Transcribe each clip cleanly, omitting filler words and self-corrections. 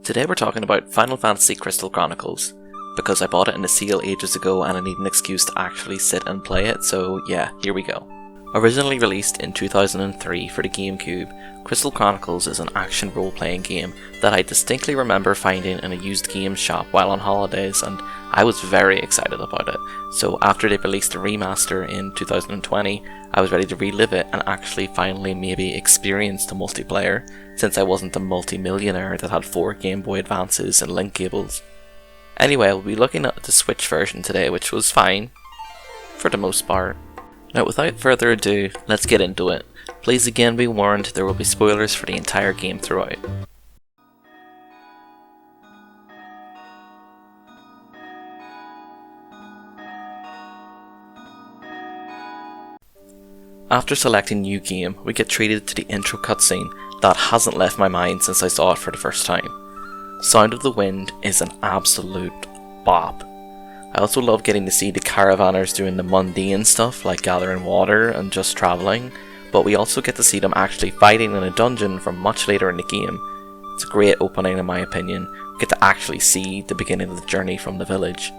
Today we're talking about Final Fantasy Crystal Chronicles, because I bought it in a sale ages ago and I need an excuse to actually sit and play it, so yeah, here we go. Originally released in 2003 for the GameCube, Crystal Chronicles is an action role-playing game that I distinctly remember finding in a used games shop while on holidays, and I was very excited about it. So after they released a remaster in 2020, I was ready to relive it and actually finally maybe experience the multiplayer, since I wasn't a multi-millionaire that had 4 Game Boy Advances and link cables. Anyway, we'll be looking at the Switch version today, which was fine, for the most part. Now without further ado, let's get into it. Please again be warned, there will be spoilers for the entire game throughout. After selecting New Game, we get treated to the intro cutscene that hasn't left my mind since I saw it for the first time. Sound of the Wind is an absolute bop. I also love getting to see the caravanners doing the mundane stuff like gathering water and just travelling, but we also get to see them actually fighting in a dungeon from much later in the game. It's a great opening in my opinion. We get to actually see the beginning of the journey from the village.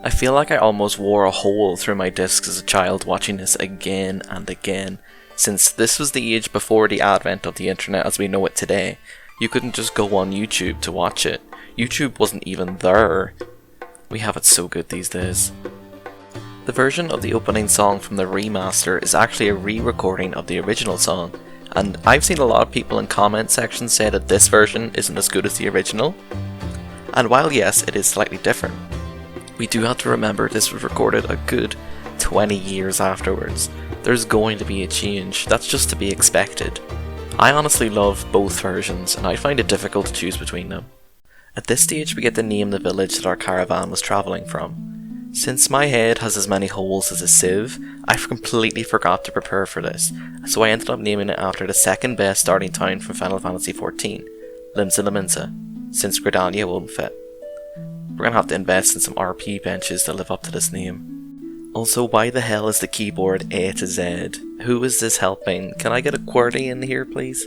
I feel like I almost wore a hole through my discs as a child watching this again and again, since this was the age before the advent of the internet as we know it today. You couldn't just go on YouTube to watch it. YouTube wasn't even there. We have it so good these days. The version of the opening song from the remaster is actually a re-recording of the original song, and I've seen a lot of people in comment sections say that this version isn't as good as the original. And while yes, it is slightly different, we do have to remember this was recorded a good 20 years afterwards. There's going to be a change, that's just to be expected. I honestly love both versions, and I find it difficult to choose between them. At this stage we get to name the village that our caravan was travelling from. Since my head has as many holes as a sieve, I completely forgot to prepare for this, so I ended up naming it after the second best starting town from Final Fantasy XIV, Limsa, since Gridania won't fit. We're gonna have to invest in some RP benches to live up to this name. Also, why the hell is the keyboard A to Z? Who is this helping? Can I get a QWERTY in here please?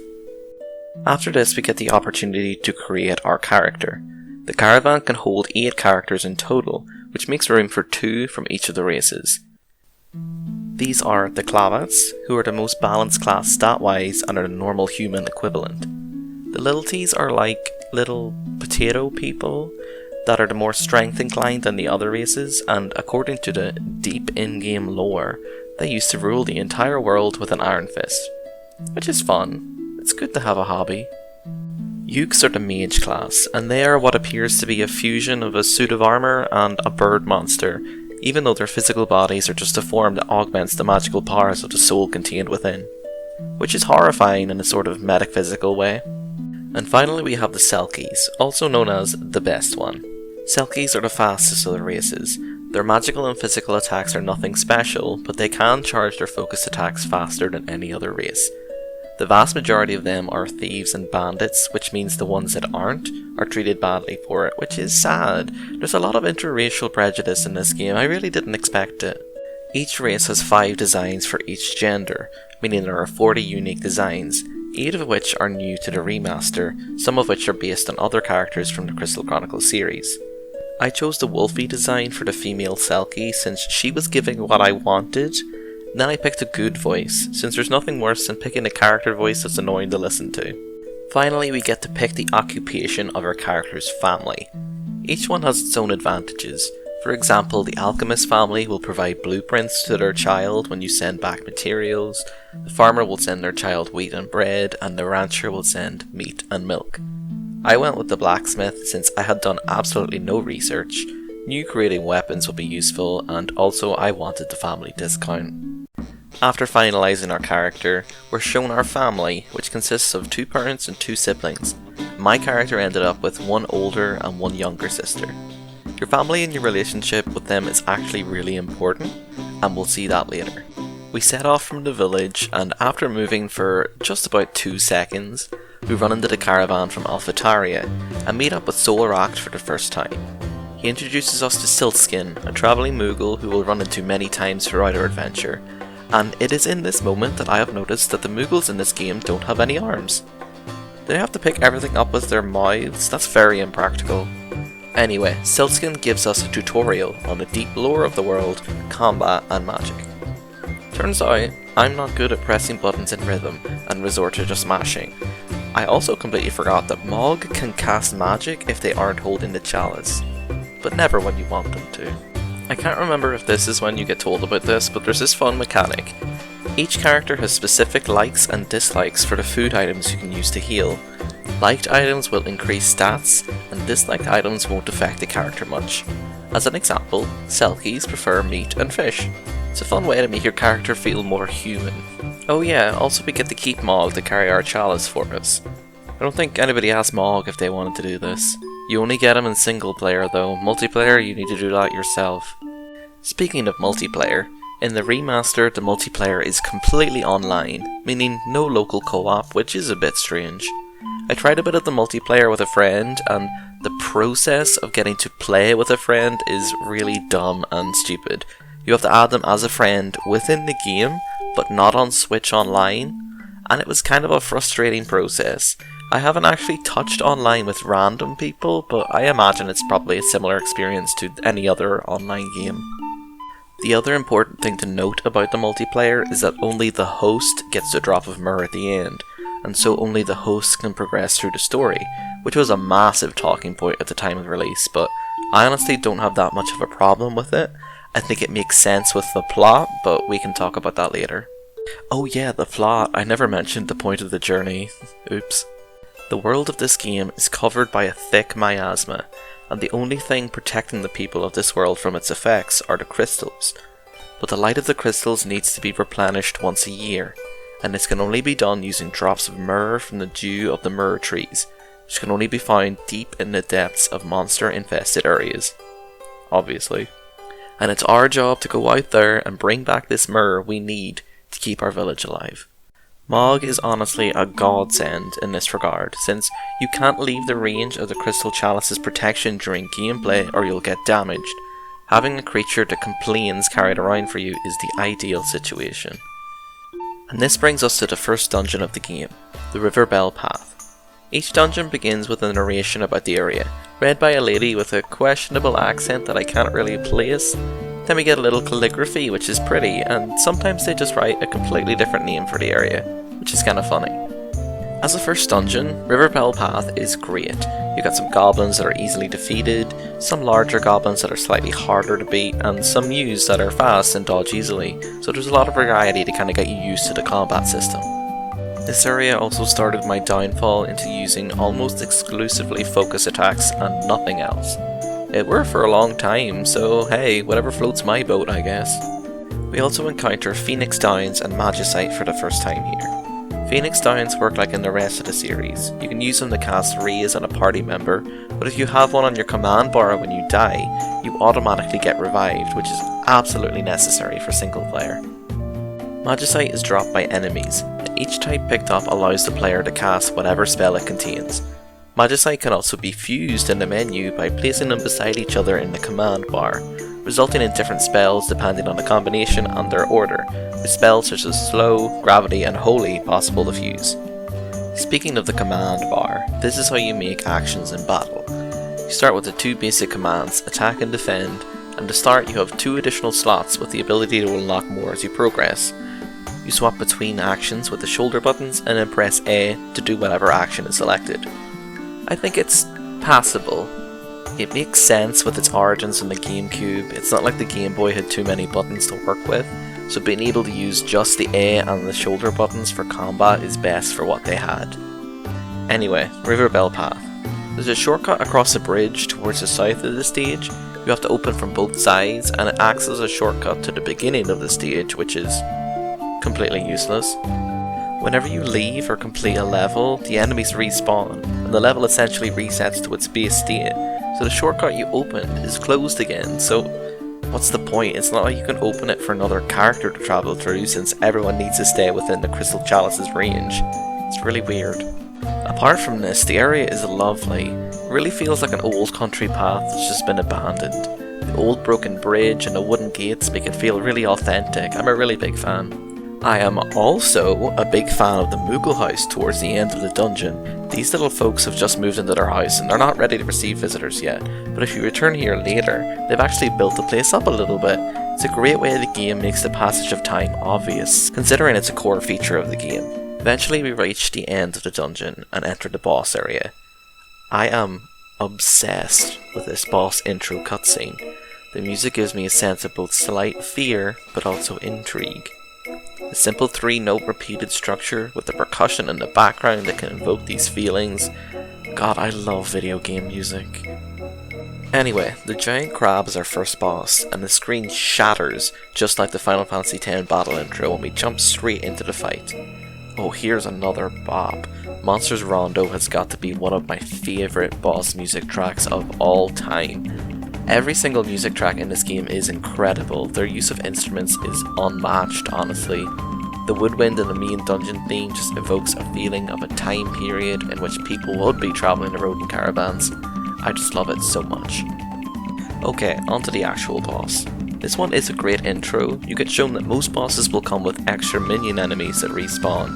After this we get the opportunity to create our character. The caravan can hold 8 characters in total, which makes room for 2 from each of the races. These are the Klavats, who are the most balanced class stat-wise and are the normal human equivalent. The Lilities are like little potato people that are the more strength inclined than the other races, and according to the deep in-game lore, they used to rule the entire world with an iron fist. Which is fun. It's good to have a hobby. Ukes are the mage class, and they are what appears to be a fusion of a suit of armour and a bird monster, even though their physical bodies are just a form that augments the magical powers of the soul contained within. Which is horrifying in a sort of metaphysical way. And finally we have the Selkies, also known as the best one. Selkies are the fastest of the races. Their magical and physical attacks are nothing special, but they can charge their focus attacks faster than any other race. The vast majority of them are thieves and bandits, which means the ones that aren't are treated badly for it, which is sad. There's a lot of interracial prejudice in this game, I really didn't expect it. Each race has 5 designs for each gender, meaning there are 40 unique designs, 8 of which are new to the remaster, some of which are based on other characters from the Crystal Chronicles series. I chose the Wolfie design for the female Selkie since she was giving what I wanted. Then I picked a good voice, since there's nothing worse than picking a character voice that's annoying to listen to. Finally, we get to pick the occupation of our character's family. Each one has its own advantages. For example, the alchemist family will provide blueprints to their child when you send back materials, the farmer will send their child wheat and bread, and the rancher will send meat and milk. I went with the blacksmith since I had done absolutely no research, knew creating weapons would be useful, and also I wanted the family discount. After finalising our character, we're shown our family, which consists of 2 parents and 2 siblings. My character ended up with 1 older and 1 younger sister. Your family and your relationship with them is actually really important, and we'll see that later. We set off from the village, and after moving for just about 2 seconds, we run into the caravan from Alphataria and meet up with Solaract for the first time. He introduces us to Siltskin, a travelling Moogle who we'll run into many times throughout our adventure, and it is in this moment that I have noticed that the Moogles in this game don't have any arms. They have to pick everything up with their mouths? That's very impractical. Anyway, Silkskin gives us a tutorial on the deep lore of the world, combat and magic. Turns out, I'm not good at pressing buttons in rhythm and resort to just mashing. I also completely forgot that Mog can cast magic if they aren't holding the chalice, but never when you want them to. I can't remember if this is when you get told about this, but there's this fun mechanic. Each character has specific likes and dislikes for the food items you can use to heal. Liked items will increase stats, and disliked items won't affect the character much. As an example, Selkies prefer meat and fish. It's a fun way to make your character feel more human. Oh yeah, also we get to keep Mog to carry our chalice for us. I don't think anybody asked Mog if they wanted to do this. You only get him in single player though, multiplayer you need to do that yourself. Speaking of multiplayer, in the Remastered the multiplayer is completely online, meaning no local co-op, which is a bit strange. I tried a bit of the multiplayer with a friend, and the process of getting to play with a friend is really dumb and stupid. You have to add them as a friend within the game, but not on Switch Online, and it was kind of a frustrating process. I haven't actually touched online with random people, but I imagine it's probably a similar experience to any other online game. The other important thing to note about the multiplayer is that only the host gets a drop of myrrh at the end, and so only the host can progress through the story, which was a massive talking point at the time of release, but I honestly don't have that much of a problem with it. I think it makes sense with the plot, but we can talk about that later. Oh yeah, the plot. I never mentioned the point of the journey. Oops. The world of this game is covered by a thick miasma, and the only thing protecting the people of this world from its effects are the crystals. But the light of the crystals needs to be replenished once a year, and this can only be done using drops of myrrh from the dew of the myrrh trees, which can only be found deep in the depths of monster-infested areas. Obviously. And it's our job to go out there and bring back this myrrh we need to keep our village alive. Mog is honestly a godsend in this regard, since you can't leave the range of the Crystal Chalice's protection during gameplay or you'll get damaged. Having a creature that complains carried around for you is the ideal situation. And this brings us to the first dungeon of the game, the River Bell Path. Each dungeon begins with a narration about the area, read by a lady with a questionable accent that I can't really place. Then we get a little calligraphy, which is pretty, and sometimes they just write a completely different name for the area, which is kind of funny. As a first dungeon, River Bell Path is great. You got some goblins that are easily defeated, some larger goblins that are slightly harder to beat, and some news that are fast and dodge easily, so there's a lot of variety to kind of get you used to the combat system. This area also started my downfall into using almost exclusively focus attacks and nothing else. It worked for a long time, so hey, whatever floats my boat I guess. We also encounter Phoenix Downs and Magicite for the first time here. Phoenix Downs work like in the rest of the series. You can use them to cast Raise on a party member, but if you have one on your command bar when you die, you automatically get revived, which is absolutely necessary for single player. Magicite is dropped by enemies, and each type picked up allows the player to cast whatever spell it contains. Magicite can also be fused in the menu by placing them beside each other in the command bar, resulting in different spells depending on the combination and their order, with spells such as Slow, Gravity and Holy possible to fuse. Speaking of the command bar, this is how you make actions in battle. You start with the two basic commands, Attack and Defend, and to start you have 2 additional slots with the ability to unlock more as you progress. You swap between actions with the shoulder buttons and then press A to do whatever action is selected. I think it's passable. It makes sense with its origins in the GameCube. It's not like the Game Boy had too many buttons to work with, so being able to use just the A and the shoulder buttons for combat is best for what they had. Anyway, River Bell Path. There's a shortcut across the bridge towards the south of the stage. You have to open from both sides, and it acts as a shortcut to the beginning of the stage, which is completely useless. Whenever you leave or complete a level, the enemies respawn, and the level essentially resets to its base state, so the shortcut you opened is closed again, so what's the point? It's not like you can open it for another character to travel through, since everyone needs to stay within the Crystal Chalice's range. It's really weird. Apart from this, the area is lovely. It really feels like an old country path that's just been abandoned. The old broken bridge and the wooden gates make it feel really authentic. I'm a really big fan. I am also a big fan of the Moogle house towards the end of the dungeon. These little folks have just moved into their house and they're not ready to receive visitors yet, but if you return here later, they've actually built the place up a little bit. It's a great way the game makes the passage of time obvious, considering it's a core feature of the game. Eventually we reach the end of the dungeon and enter the boss area. I am obsessed with this boss intro cutscene. The music gives me a sense of both slight fear, but also intrigue. The simple 3-note repeated structure with the percussion in the background that can invoke these feelings. God, I love video game music. Anyway, the giant crab is our first boss, and the screen shatters just like the Final Fantasy X battle intro when we jump straight into the fight. Oh, here's another bop. Monsters Rondo has got to be one of my favourite boss music tracks of all time. Every single music track in this game is incredible. Their use of instruments is unmatched, honestly. The woodwind in the main dungeon theme just evokes a feeling of a time period in which people would be travelling the road in caravans. I just love it so much. Okay, on to the actual boss. This one is a great intro. You get shown that most bosses will come with extra minion enemies that respawn,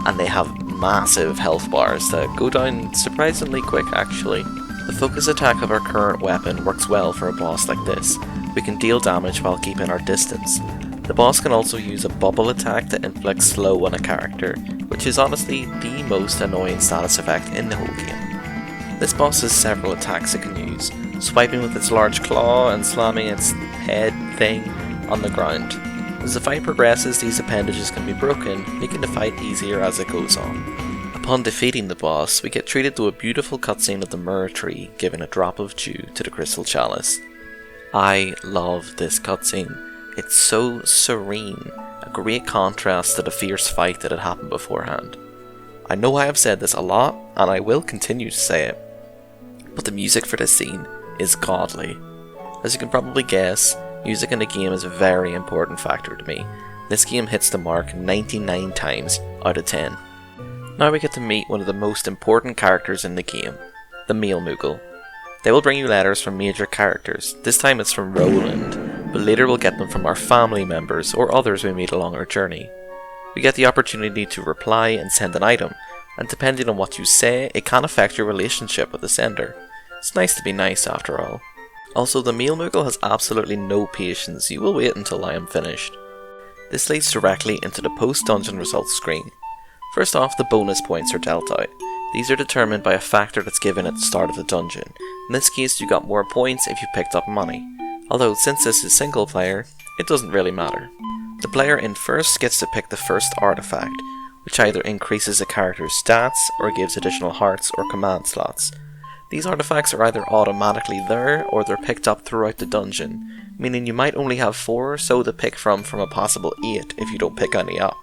and they have massive health bars that go down surprisingly quick actually. The focus attack of our current weapon works well for a boss like this. We can deal damage while keeping our distance. The boss can also use a bubble attack that inflicts slow on a character, which is honestly the most annoying status effect in the whole game. This boss has several attacks it can use, swiping with its large claw and slamming its head thing on the ground. As the fight progresses, these appendages can be broken, making the fight easier as it goes on. Upon defeating the boss, we get treated to a beautiful cutscene of the Mirror Tree giving a drop of dew to the Crystal Chalice. I love this cutscene. It's so serene, a great contrast to the fierce fight that had happened beforehand. I know I have said this a lot, and I will continue to say it, but the music for this scene is godly. As you can probably guess, music in the game is a very important factor to me. This game hits the mark 99 times out of 10. Now we get to meet one of the most important characters in the game, the Male Moogle. They will bring you letters from major characters. This time it's from Roland, but later we'll get them from our family members or others we meet along our journey. We get the opportunity to reply and send an item, and depending on what you say, it can affect your relationship with the sender. It's nice to be nice after all. Also, the Male Moogle has absolutely no patience. You will wait until I am finished. This leads directly into the post-dungeon results screen. First off, the bonus points are dealt out. These are determined by a factor that's given at the start of the dungeon. In this case, you got more points if you picked up money. Although, since this is single player, it doesn't really matter. The player in first gets to pick the first artifact, which either increases a character's stats or gives additional hearts or command slots. These artifacts are either automatically there or they're picked up throughout the dungeon, meaning you might only have 4 or so to pick from a possible 8 if you don't pick any up.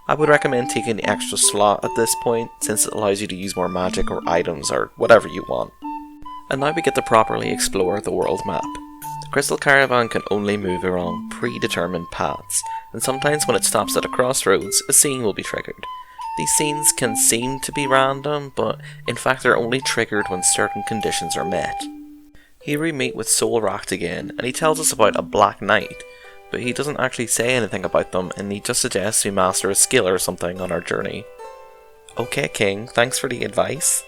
I would recommend taking the extra slot at this point, since it allows you to use more magic or items or whatever you want. And now we get to properly explore the world map. The Crystal Caravan can only move along predetermined paths, and sometimes when it stops at a crossroads, a scene will be triggered. These scenes can seem to be random, but in fact they're only triggered when certain conditions are met. Here we meet with Soul Racht again, and he tells us about a Black Knight, but he doesn't actually say anything about them, and he just suggests we master a skill or something on our journey. Okay King, thanks for the advice.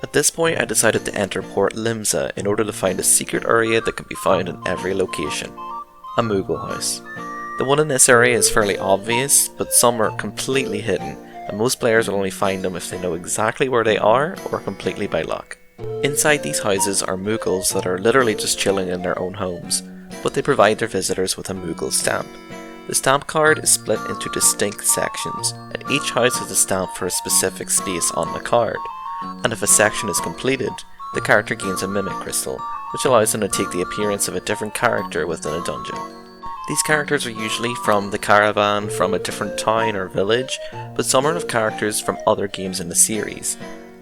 At this point I decided to enter Port Limsa in order to find a secret area that can be found in every location. A Moogle house. The one in this area is fairly obvious, but some are completely hidden, and most players will only find them if they know exactly where they are or completely by luck. Inside these houses are Moogles that are literally just chilling in their own homes, but they provide their visitors with a Moogle stamp. The stamp card is split into distinct sections, and each house has a stamp for a specific space on the card. And if a section is completed, the character gains a Mimic Crystal, which allows them to take the appearance of a different character within a dungeon. These characters are usually from the caravan, from a different town or village, but some are of characters from other games in the series.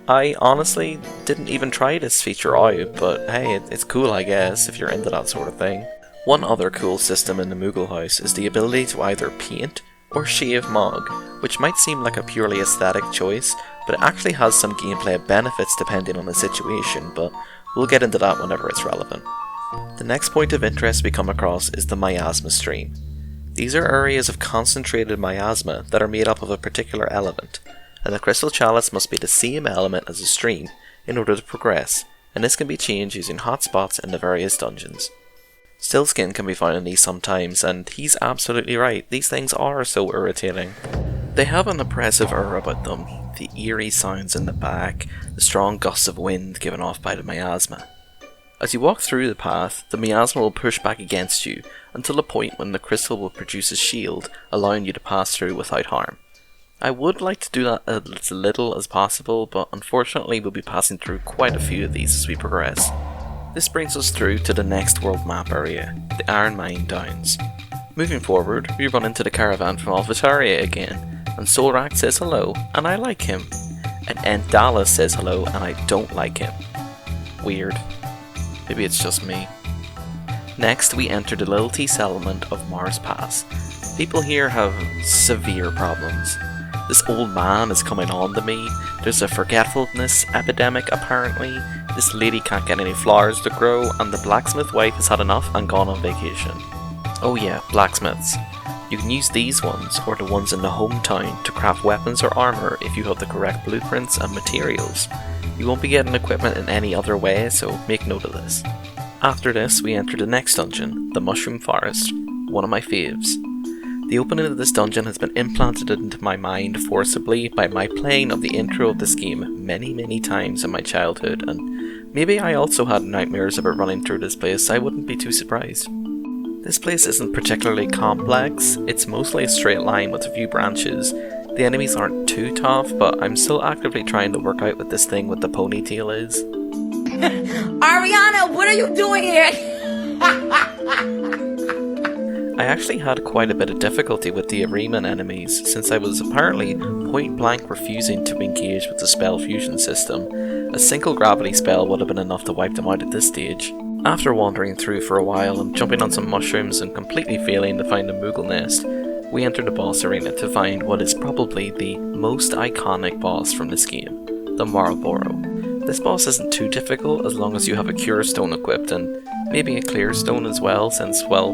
I honestly didn't even try this feature out, but hey, it's cool I guess, if you're into that sort of thing. One other cool system in the Moogle house is the ability to either paint or shave Mog, which might seem like a purely aesthetic choice, but it actually has some gameplay benefits depending on the situation, but we'll get into that whenever it's relevant. The next point of interest we come across is the Miasma stream. These are areas of concentrated miasma that are made up of a particular element, and the Crystal Chalice must be the same element as a stream in order to progress, and this can be changed using hotspots in the various dungeons. Still skin can be found in these sometimes, and he's absolutely right, these things are so irritating. They have an oppressive air about them, the eerie sounds in the back, the strong gusts of wind given off by the miasma. As you walk through the path, the miasma will push back against you until the point when the crystal will produce a shield, allowing you to pass through without harm. I would like to do that as little as possible, but unfortunately we'll be passing through quite a few of these as we progress. This brings us through to the next world map area, the Iron Mine Downs. Moving forward, we run into the caravan from Alphataria again, and Solrak says hello, and I like him. And Endala says hello, and I don't like him. Weird. Maybe it's just me. Next, we enter the Little T settlement of Mars Pass. People here have severe problems. This old man is coming on to me, there's a forgetfulness epidemic apparently, this lady can't get any flowers to grow, and the blacksmith wife has had enough and gone on vacation. Oh yeah, blacksmiths. You can use these ones, or the ones in the hometown, to craft weapons or armor if you have the correct blueprints and materials. You won't be getting equipment in any other way, so make note of this. After this, we enter the next dungeon, the Mushroom Forest, one of my faves. The opening of this dungeon has been implanted into my mind forcibly by my playing of the intro of this game many times in my childhood, and maybe I also had nightmares about running through this place, I wouldn't be too surprised. This place isn't particularly complex, it's mostly a straight line with a few branches. The enemies aren't too tough, but I'm still actively trying to work out what this thing with the ponytail is. Ariana, what are you doing here? I actually had quite a bit of difficulty with the Ariman enemies, since I was apparently point blank refusing to engage with the spell fusion system. A single gravity spell would have been enough to wipe them out at this stage. After wandering through for a while and jumping on some mushrooms and completely failing to find a Moogle nest, we enter the boss arena to find what is probably the most iconic boss from this game, the Marlboro. This boss isn't too difficult as long as you have a Cure Stone equipped and maybe a Clear Stone as well, since, well,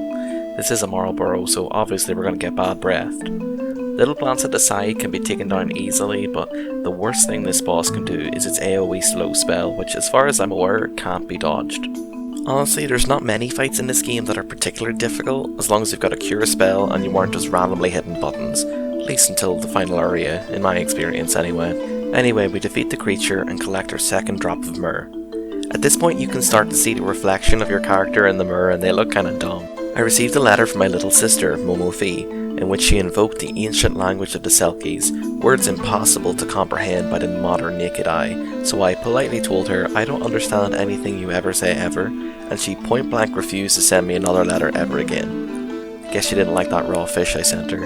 this is a Marlboro, so obviously we're going to get bad breathed. Little plants at the side can be taken down easily, but the worst thing this boss can do is its AoE slow spell, which as far as I'm aware can't be dodged. Honestly, there's not many fights in this game that are particularly difficult, as long as you've got a cure spell and you weren't just randomly hitting buttons, at least until the final area, in my experience anyway. Anyway, we defeat the creature and collect our second drop of myrrh. At this point you can start to see the reflection of your character in the mirror and they look kinda dumb. I received a letter from my little sister, Momofi, in which she invoked the ancient language of the Selkies, words impossible to comprehend by the modern naked eye, so I politely told her I don't understand anything you ever say ever, and she point blank refused to send me another letter ever again. Guess she didn't like that raw fish I sent her.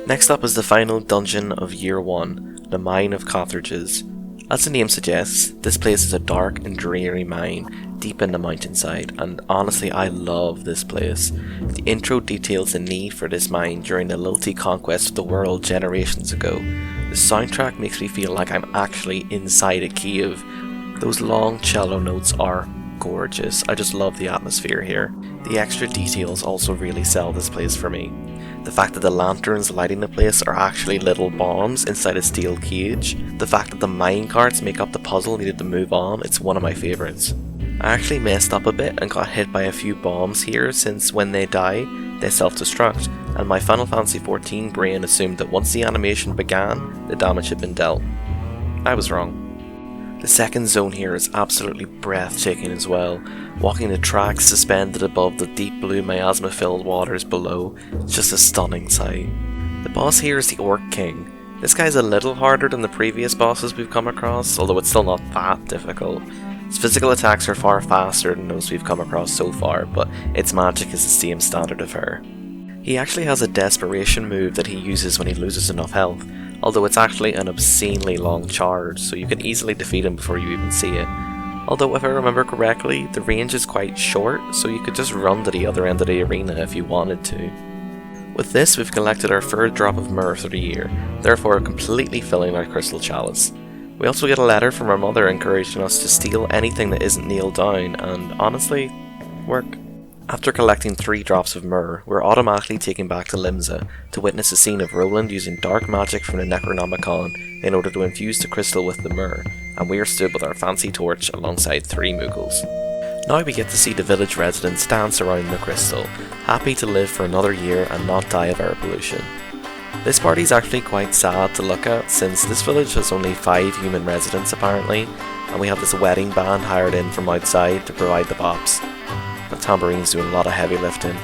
Next up is the final dungeon of Year 1, the Mine of Cartridges. As the name suggests, this place is a dark and dreary mine, deep in the mountainside, and honestly I love this place. The intro details the need for this mine during the Lilti conquest of the world generations ago. The soundtrack makes me feel like I'm actually inside a cave. Those long cello notes are gorgeous, I just love the atmosphere here. The extra details also really sell this place for me. The fact that the lanterns lighting the place are actually little bombs inside a steel cage. The fact that the mine carts make up the puzzle needed to move on, it's one of my favourites. I actually messed up a bit and got hit by a few bombs here, since when they die, they self-destruct, and my Final Fantasy XIV brain assumed that once the animation began, the damage had been dealt. I was wrong. The second zone here is absolutely breathtaking as well. Walking the tracks suspended above the deep blue miasma-filled waters below, it's just a stunning sight. The boss here is the Orc King. This guy's a little harder than the previous bosses we've come across, although it's still not that difficult. Its physical attacks are far faster than those we've come across so far, but its magic is the same standard of her. He actually has a desperation move that he uses when he loses enough health, although it's actually an obscenely long charge, so you can easily defeat him before you even see it. Although if I remember correctly, the range is quite short, so you could just run to the other end of the arena if you wanted to. With this, we've collected our third drop of myrrh for the year, therefore completely filling our Crystal Chalice. We also get a letter from our mother encouraging us to steal anything that isn't nailed down, and honestly, work. After collecting 3 drops of myrrh, we're automatically taken back to Limsa to witness a scene of Roland using dark magic from the Necronomicon in order to infuse the crystal with the myrrh, and we are stood with our fancy torch alongside 3 Muggles. Now we get to see the village residents dance around the crystal, happy to live for another year and not die of air pollution. This party is actually quite sad to look at, since this village has only 5 human residents apparently, and we have this wedding band hired in from outside to provide the bops. The tambourine's doing a lot of heavy lifting.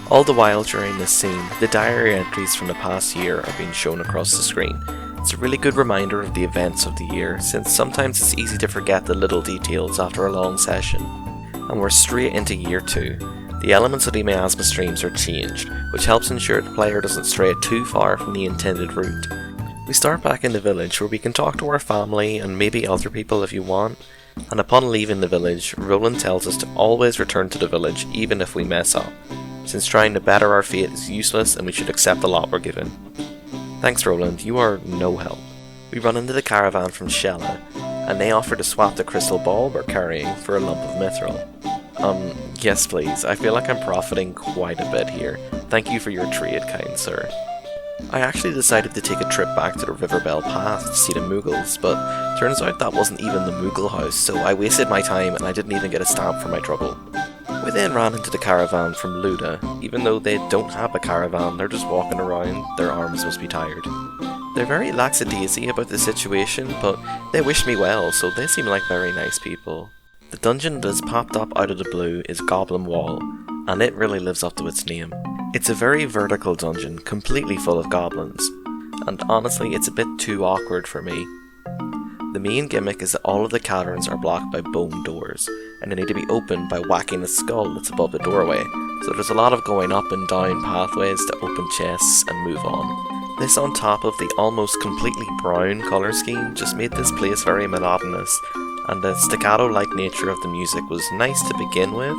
All the while during this scene, the diary entries from the past year are being shown across the screen. It's a really good reminder of the events of the year, since sometimes it's easy to forget the little details after a long session. And we're straight into year 2. The elements of the miasma streams are changed, which helps ensure the player doesn't stray too far from the intended route. We start back in the village where we can talk to our family and maybe other people if you want, and upon leaving the village, Roland tells us to always return to the village even if we mess up, since trying to better our fate is useless and we should accept the lot we're given. Thanks Roland, you are no help. We run into the caravan from Shella, and they offer to swap the crystal ball we're carrying for a lump of mithril. Yes please, I feel like I'm profiting quite a bit here. Thank you for your trade, kind sir. I actually decided to take a trip back to the Riverbell Path to see the Muggles, but turns out that wasn't even the Moogle house, so I wasted my time and I didn't even get a stamp for my trouble. We then ran into the caravan from Luda. Even though they don't have a caravan, they're just walking around, their arms must be tired. They're very lackadaisy about the situation, but they wish me well, so they seem like very nice people. The dungeon that has popped up out of the blue is Goblin Wall, and it really lives up to its name. It's a very vertical dungeon, completely full of goblins, and honestly it's a bit too awkward for me. The main gimmick is that all of the caverns are blocked by bone doors, and they need to be opened by whacking a skull that's above the doorway, so there's a lot of going up and down pathways to open chests and move on. This on top of the almost completely brown colour scheme just made this place very monotonous, and the staccato-like nature of the music was nice to begin with,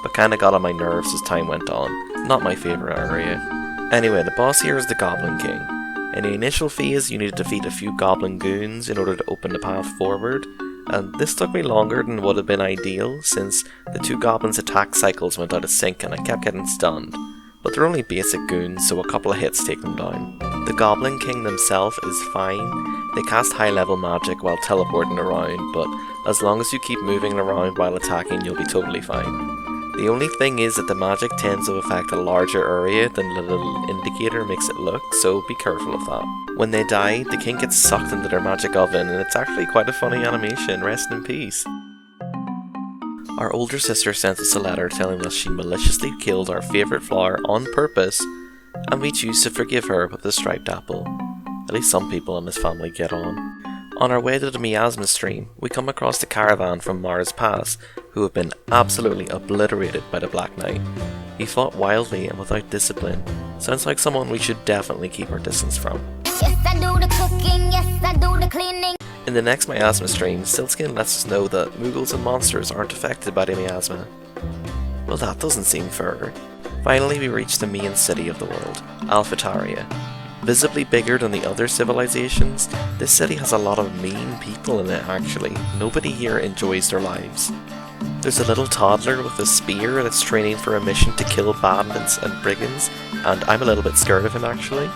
but kinda got on my nerves as time went on. Not my favourite area. Anyway, the boss here is the Goblin King. In the initial phase, you need to defeat a few goblin goons in order to open the path forward, and this took me longer than would have been ideal, since the 2 goblins' attack cycles went out of sync and I kept getting stunned. But they're only basic goons, so a couple of hits take them down. The Goblin King themselves is fine. They cast high level magic while teleporting around, but as long as you keep moving around while attacking, you'll be totally fine. The only thing is that the magic tends to affect a larger area than the little indicator makes it look, so be careful of that. When they die, the king gets sucked into their magic oven, and it's actually quite a funny animation. Rest in peace. Our older sister sent us a letter telling us she maliciously killed our favourite flower on purpose, and we choose to forgive her with the striped apple. At least some people in this family get on. On our way to the miasma stream, we come across the caravan from Mars Pass, who have been absolutely obliterated by the Black Knight. He fought wildly and without discipline. Sounds like someone we should definitely keep our distance from. Yes, I do the cooking, yes, I do the cleaning. In the next miasma stream, Silkskin lets us know that Muggles and monsters aren't affected by the miasma. Well, that doesn't seem fair. Finally, we reach the main city of the world, Alphataria. Visibly bigger than the other civilizations, this city has a lot of mean people in it actually. Nobody here enjoys their lives. There's a little toddler with a spear that's training for a mission to kill bandits and brigands, and I'm a little bit scared of him actually.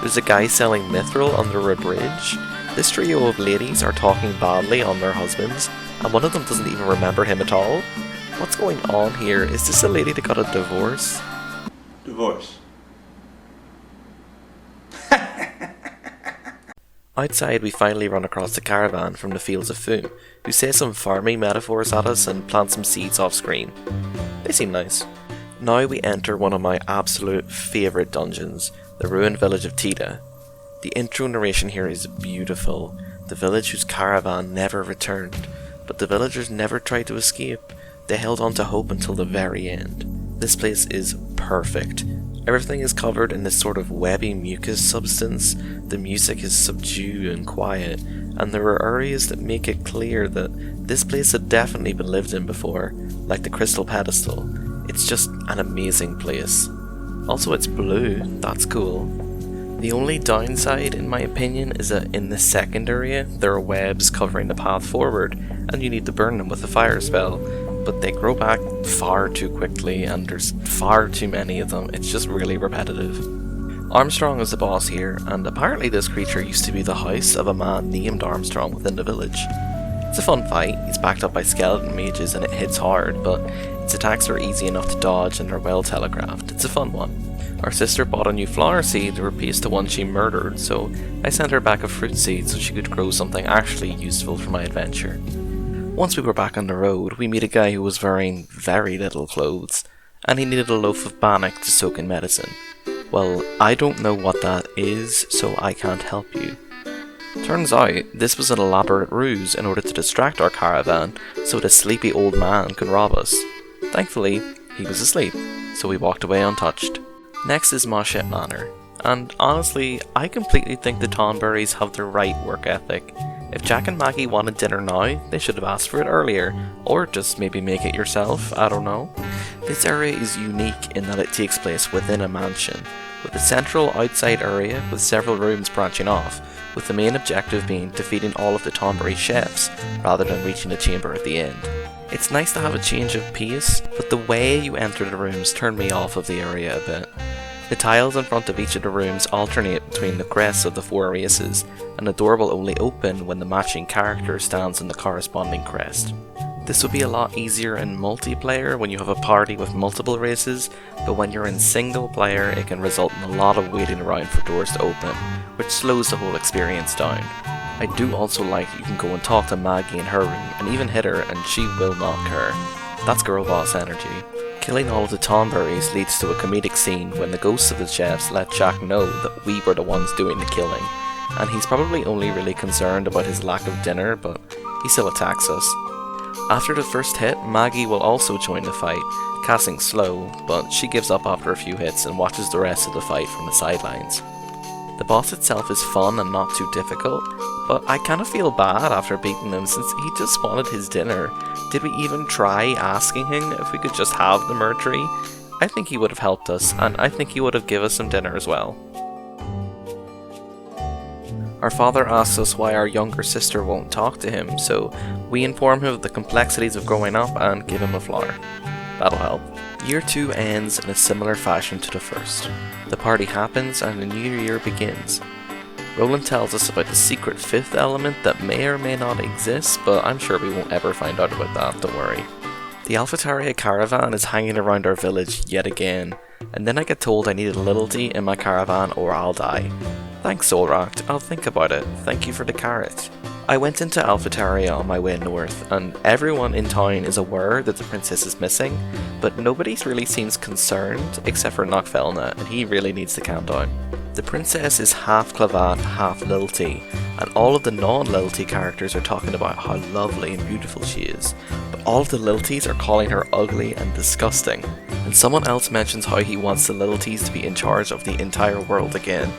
There's a guy selling mithril under a bridge. This trio of ladies are talking badly on their husbands, and one of them doesn't even remember him at all. What's going on here? Is this a lady that got a divorce? Divorce. Outside, we finally run across the caravan from the Fields of Foom, who say some farming metaphors at us and plant some seeds off screen. They seem nice. Now we enter one of my absolute favourite dungeons, the ruined village of Tita. The intro narration here is beautiful. The village whose caravan never returned, but the villagers never tried to escape. They held on to hope until the very end. This place is perfect. Everything is covered in this sort of webby mucus substance, the music is subdued and quiet, and there are areas that make it clear that this place had definitely been lived in before, like the Crystal Pedestal. It's just an amazing place. Also it's blue, that's cool. The only downside, in my opinion, is that in this second area, there are webs covering the path forward, and you need to burn them with a fire spell, but they grow back far too quickly and there's far too many of them. It's just really repetitive. Armstrong is the boss here, and apparently this creature used to be the house of a man named Armstrong within the village. It's a fun fight. He's backed up by skeleton mages and it hits hard, but its attacks are easy enough to dodge and are well telegraphed. It's a fun one. Our sister bought a new flower seed to replace the one she murdered, so I sent her back a fruit seed so she could grow something actually useful for my adventure. Once we were back on the road, we meet a guy who was wearing very little clothes, and he needed a loaf of bannock to soak in medicine. Well, I don't know what that is, so I can't help you. Turns out, this was an elaborate ruse in order to distract our caravan so the sleepy old man could rob us. Thankfully, he was asleep, so we walked away untouched. Next is Moshet Manor, and honestly, I completely think the Tonberries have the right work ethic. If Jack and Maggie wanted dinner now, they should have asked for it earlier, or just maybe make it yourself, I don't know. This area is unique in that it takes place within a mansion, with a central outside area with several rooms branching off, with the main objective being defeating all of the Tonberry chefs, rather than reaching the chamber at the end. It's nice to have a change of pace, but the way you enter the rooms turned me off of the area a bit. The tiles in front of each of the rooms alternate between the crests of the 4 races, and the door will only open when the matching character stands in the corresponding crest. This would be a lot easier in multiplayer when you have a party with multiple races, but when you're in single player it can result in a lot of waiting around for doors to open, which slows the whole experience down. I do also like you can go and talk to Maggie in her room and even hit her and she will not care. That's girl boss energy. Killing all of the Tonberries leads to a comedic scene when the ghosts of the chefs let Jack know that we were the ones doing the killing, and he's probably only really concerned about his lack of dinner, but he still attacks us. After the first hit, Maggie will also join the fight, casting slow, but she gives up after a few hits and watches the rest of the fight from the sidelines. The boss itself is fun and not too difficult, but I kinda feel bad after beating him since he just wanted his dinner. Did we even try asking him if we could just have the Murtree? I think he would have helped us, and I think he would have given us some dinner as well. Our father asks us why our younger sister won't talk to him, so we inform him of the complexities of growing up and give him a flower. That'll help. Year 2 ends in a similar fashion to the first. The party happens and the new year begins. Roland tells us about the secret 5th element that may or may not exist, but I'm sure we won't ever find out about that, don't worry. The Alphataria caravan is hanging around our village yet again, and then I get told I need a little tea in my caravan or I'll die. Thanks Solracht, I'll think about it, thank you for the carrot. I went into Alphataria on my way north, and everyone in town is aware that the princess is missing, but nobody really seems concerned except for Knockfelna, and he really needs to calm down. The princess is half Clavat, half Lilty, and all of the non-Lilty characters are talking about how lovely and beautiful she is, but all of the Lilties are calling her ugly and disgusting, and someone else mentions how he wants the Lilties to be in charge of the entire world again.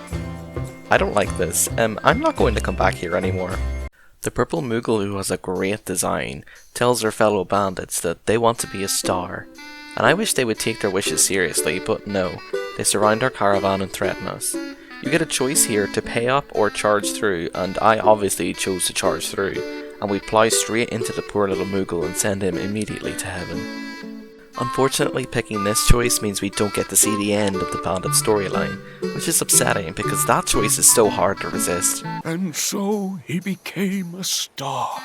I don't like this, I'm not going to come back here anymore. The purple Moogle, who has a great design, tells their fellow bandits that they want to be a star, and I wish they would take their wishes seriously, but no, they surround our caravan and threaten us. You get a choice here to pay up or charge through, and I obviously chose to charge through, and we plow straight into the poor little Moogle and send him immediately to heaven. Unfortunately, picking this choice means we don't get to see the end of the bandit storyline, which is upsetting because that choice is so hard to resist. And so he became a star.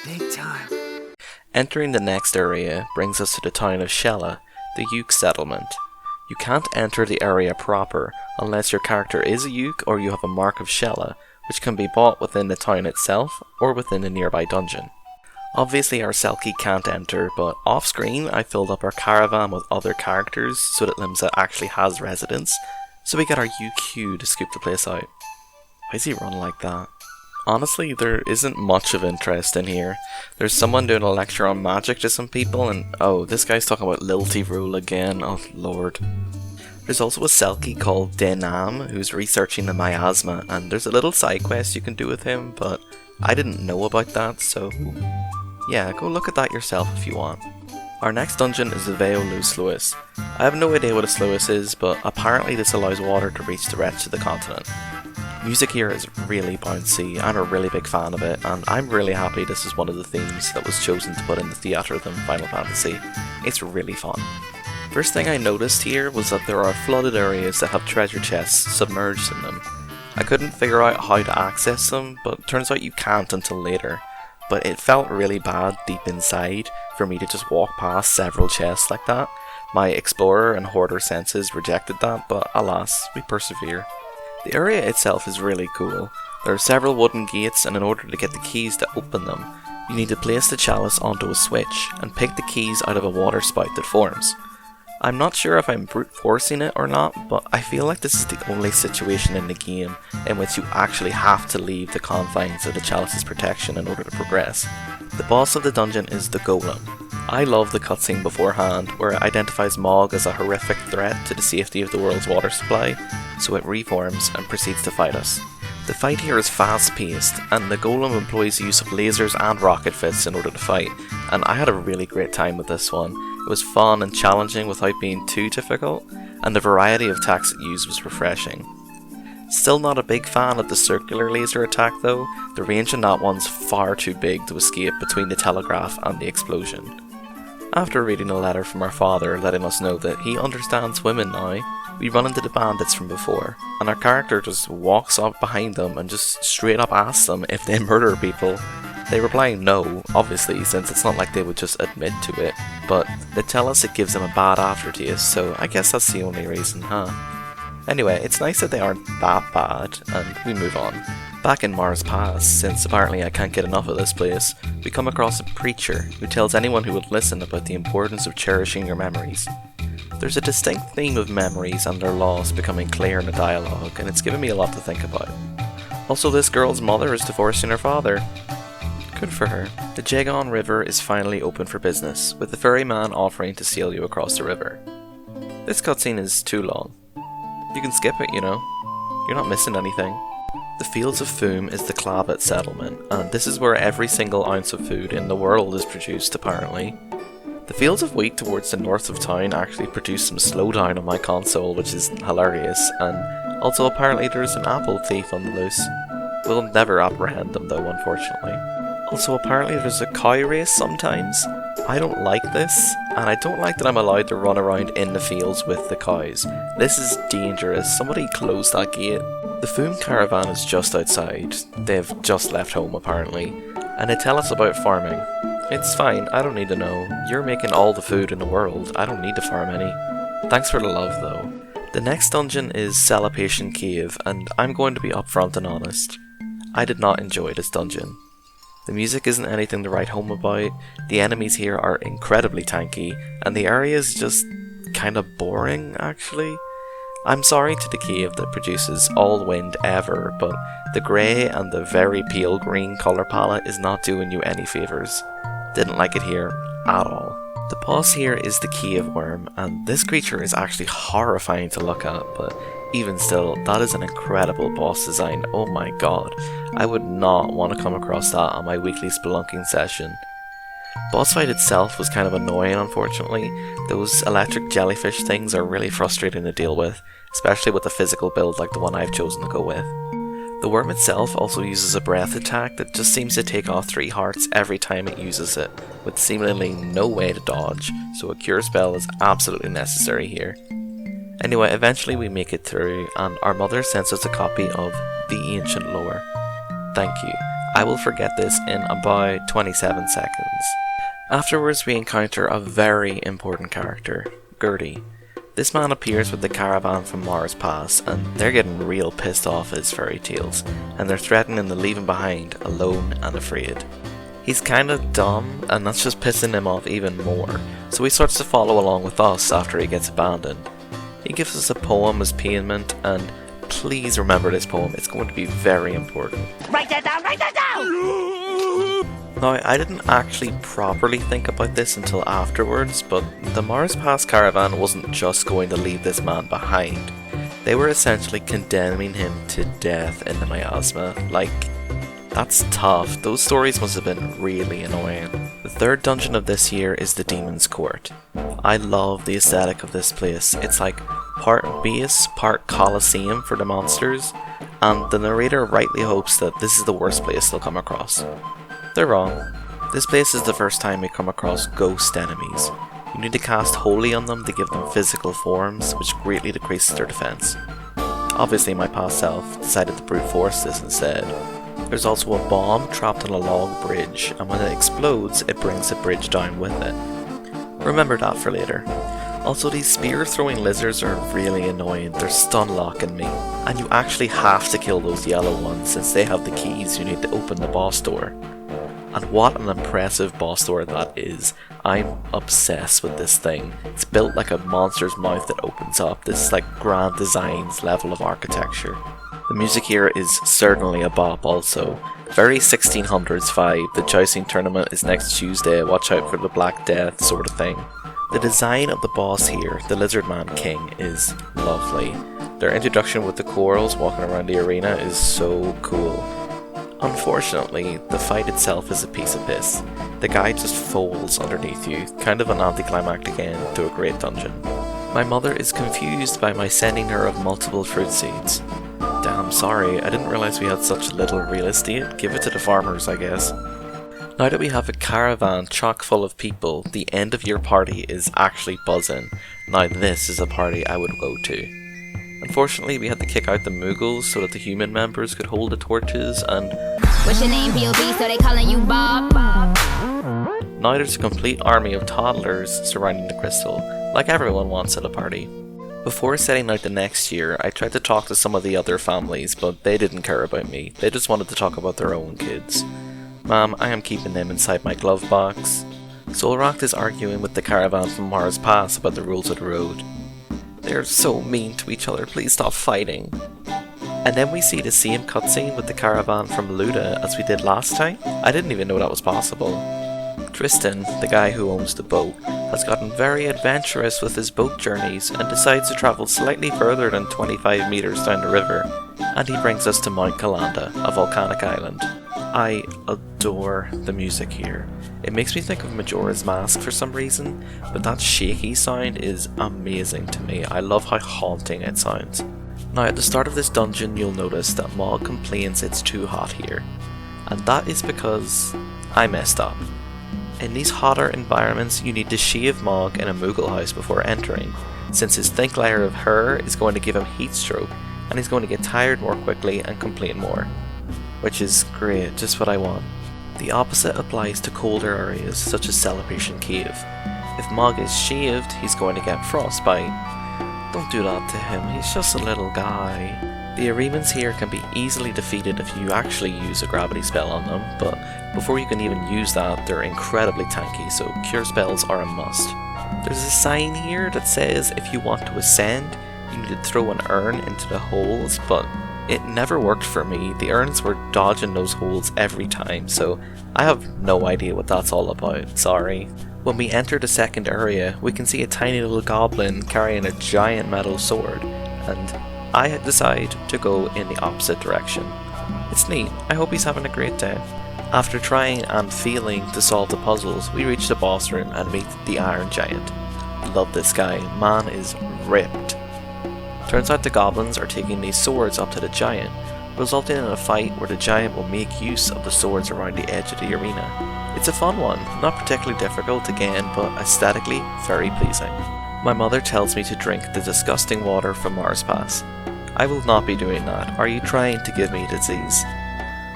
Big time. Entering the next area brings us to the town of Shella, the Uke settlement. You can't enter the area proper unless your character is a Uke or you have a mark of Shella, which can be bought within the town itself or within a nearby dungeon. Obviously our Selkie can't enter, but off screen I filled up our caravan with other characters so that Limsa actually has residents, so we get our UQ to scoop the place out. Why is he run like that? Honestly, there isn't much of interest in here. There's someone doing a lecture on magic to some people, and oh, this guy's talking about Lilty rule again, oh lord. There's also a Selkie called Denam who's researching the miasma, and there's a little side quest you can do with him, but I didn't know about that, so yeah, go look at that yourself if you want. Our next dungeon is the Veo Lu Sluis. I have no idea what a sluice is, but apparently this allows water to reach the rest of the continent. Music here is really bouncy. I'm a really big fan of it, and I'm really happy this is one of the themes that was chosen to put in the theatre than Final Fantasy. It's really fun. First thing I noticed here was that there are flooded areas that have treasure chests submerged in them. I couldn't figure out how to access them, but turns out you can't until later. But it felt really bad deep inside for me to just walk past several chests like that. My explorer and hoarder senses rejected that, but alas, we persevere. The area itself is really cool. There are several wooden gates, and in order to get the keys to open them, you need to place the chalice onto a switch and pick the keys out of a water spout that forms. I'm not sure if I'm brute forcing it or not, but I feel like this is the only situation in the game in which you actually have to leave the confines of the chalice's protection in order to progress. The boss of the dungeon is the Golem. I love the cutscene beforehand, where it identifies Mog as a horrific threat to the safety of the world's water supply, so it reforms and proceeds to fight us. The fight here is fast paced, and the Golem employs the use of lasers and rocket fists in order to fight, and I had a really great time with this one. It was fun and challenging without being too difficult, and the variety of attacks it used was refreshing. Still not a big fan of the circular laser attack though. The range on that one's far too big to escape between the telegraph and the explosion. After reading a letter from our father letting us know that he understands women now, we run into the bandits from before, and our character just walks up behind them and just straight up asks them if they murder people. They reply no, obviously, since it's not like they would just admit to it, but they tell us it gives them a bad aftertaste, so I guess that's the only reason, huh? Anyway, it's nice that they aren't that bad, and we move on. Back in Mars Pass, since apparently I can't get enough of this place, we come across a preacher who tells anyone who would listen about the importance of cherishing your memories. There's a distinct theme of memories and their loss becoming clear in the dialogue, and it's given me a lot to think about. Also, this girl's mother is divorcing her father. Good for her. The Jagon River is finally open for business, with the ferryman offering to sail you across the river. This cutscene is too long. You can skip it, you know. You're not missing anything. The Fields of Foom is the Clabbit settlement, and this is where every single ounce of food in the world is produced, apparently. The fields of wheat towards the north of town actually produce some slowdown on my console, which is hilarious, and also apparently there's an apple thief on the loose. We'll never apprehend them though, unfortunately. Also, apparently there's a cow race sometimes. I don't like this, and I don't like that I'm allowed to run around in the fields with the cows. This is dangerous. Somebody close that gate. The Foom caravan is just outside. They've just left home apparently, and they tell us about farming. It's fine, I don't need to know. You're making all the food in the world. I don't need to farm any. Thanks for the love though. The next dungeon is Celebration Cave, and I'm going to be upfront and honest. I did not enjoy this dungeon. The music isn't anything to write home about, the enemies here are incredibly tanky, and the area is just kinda boring, actually. I'm sorry to the cave that produces all the wind ever, but the grey and the very pale green colour palette is not doing you any favours. Didn't like it here at all. The boss here is the cave worm, and this creature is actually horrifying to look at, but even still, that is an incredible boss design, oh my god. I would not want to come across that on my weekly spelunking session. Boss fight itself was kind of annoying, unfortunately. Those electric jellyfish things are really frustrating to deal with, especially with a physical build like the one I've chosen to go with. The worm itself also uses a breath attack that just seems to take off 3 hearts every time it uses it, with seemingly no way to dodge, so a cure spell is absolutely necessary here. Anyway, eventually we make it through, and our mother sends us a copy of The Ancient Lore. Thank you. I will forget this in about 27 seconds. Afterwards we encounter a very important character, Gertie. This man appears with the caravan from Mars Pass, and they're getting real pissed off at his fairy tales, and they're threatening to leave him behind, alone and afraid. He's kinda dumb, and that's just pissing him off even more, so he starts to follow along with us after he gets abandoned. He gives us a poem as payment, and please remember this poem, it's going to be very important. Write that down, write that down! Now, I didn't actually properly think about this until afterwards, but the Mars Pass caravan wasn't just going to leave this man behind. They were essentially condemning him to death in the miasma. Like, that's tough. Those stories must have been really annoying. The third dungeon of this year is the Demon's Court. I love the aesthetic of this place. It's like part base, part Colosseum for the monsters, and the narrator rightly hopes that this is the worst place they'll come across. They're wrong. This place is the first time we come across ghost enemies. You need to cast Holy on them to give them physical forms, which greatly decreases their defense. Obviously my past self decided to brute force this instead. There's also a bomb trapped on a log bridge, and when it explodes, it brings the bridge down with it. Remember that for later. Also, these spear throwing lizards are really annoying, they're stun locking me, and you actually have to kill those yellow ones since they have the keys you need to open the boss door. And what an impressive boss door that is. I'm obsessed with this thing. It's built like a monster's mouth that opens up. This is like Grand Design's level of architecture. The music here is certainly a bop also. Very 1600s vibe. The jousting tournament is next Tuesday, watch out for the Black Death sort of thing. The design of the boss here, the Lizardman King, is lovely. Their introduction with the corals walking around the arena is so cool. Unfortunately, the fight itself is a piece of piss. The guy just folds underneath you, kind of an anticlimactic end to a great dungeon. My mother is confused by my sending her of multiple fruit seeds. Damn sorry, I didn't realise we had such little real estate. Give it to the farmers, I guess. Now that we have a caravan chock full of people, the end of your party is actually buzzing. Now this is a party I would go to. Unfortunately, we had to kick out the Muggles so that the human members could hold the torches, and What's your name, POV, so they calling you Bob? now there's a complete army of toddlers surrounding the crystal, like everyone wants at a party. Before setting out the next year, I tried to talk to some of the other families, but they didn't care about me. They just wanted to talk about their own kids. Ma'am, I am keeping them inside my glove box. Solrock is arguing with the caravan from Mars Pass about the rules of the road. They're so mean to each other, please stop fighting. And then we see the same cutscene with the caravan from Luda as we did last time. I didn't even know that was possible. Tristan, the guy who owns the boat, has gotten very adventurous with his boat journeys and decides to travel slightly further than 25 meters down the river, and he brings us to Mount Kalanda, a volcanic island. I adore the music here. It makes me think of Majora's Mask for some reason, but that shaky sound is amazing to me. I love how haunting it sounds. Now at the start of this dungeon you'll notice that Mog complains it's too hot here, and that is because I messed up. In these hotter environments you need to shave Mog in a Moogle house before entering, since his thick layer of hair is going to give him heat stroke and he's going to get tired more quickly and complain more. Which is great, just what I want. The opposite applies to colder areas such as Celebration Cave. If Mog is shaved, he's going to get frostbite. Don't do that to him, he's just a little guy. The Aremans here can be easily defeated if you actually use a gravity spell on them, but before you can even use that, they're incredibly tanky, so cure spells are a must. There's a sign here that says if you want to ascend, you need to throw an urn into the holes, but it never worked for me. The urns were dodging those holes every time, so I have no idea what that's all about, sorry. When we enter the second area, we can see a tiny little goblin carrying a giant metal sword, and I decide to go in the opposite direction. It's neat, I hope he's having a great day. After trying and failing to solve the puzzles, we reach the boss room and meet the Iron Giant. Love this guy, man is ripped. Turns out the goblins are taking these swords up to the giant, resulting in a fight where the giant will make use of the swords around the edge of the arena. It's a fun one, not particularly difficult again, but aesthetically very pleasing. My mother tells me to drink the disgusting water from Mars Pass. I will not be doing that. Are you trying to give me disease?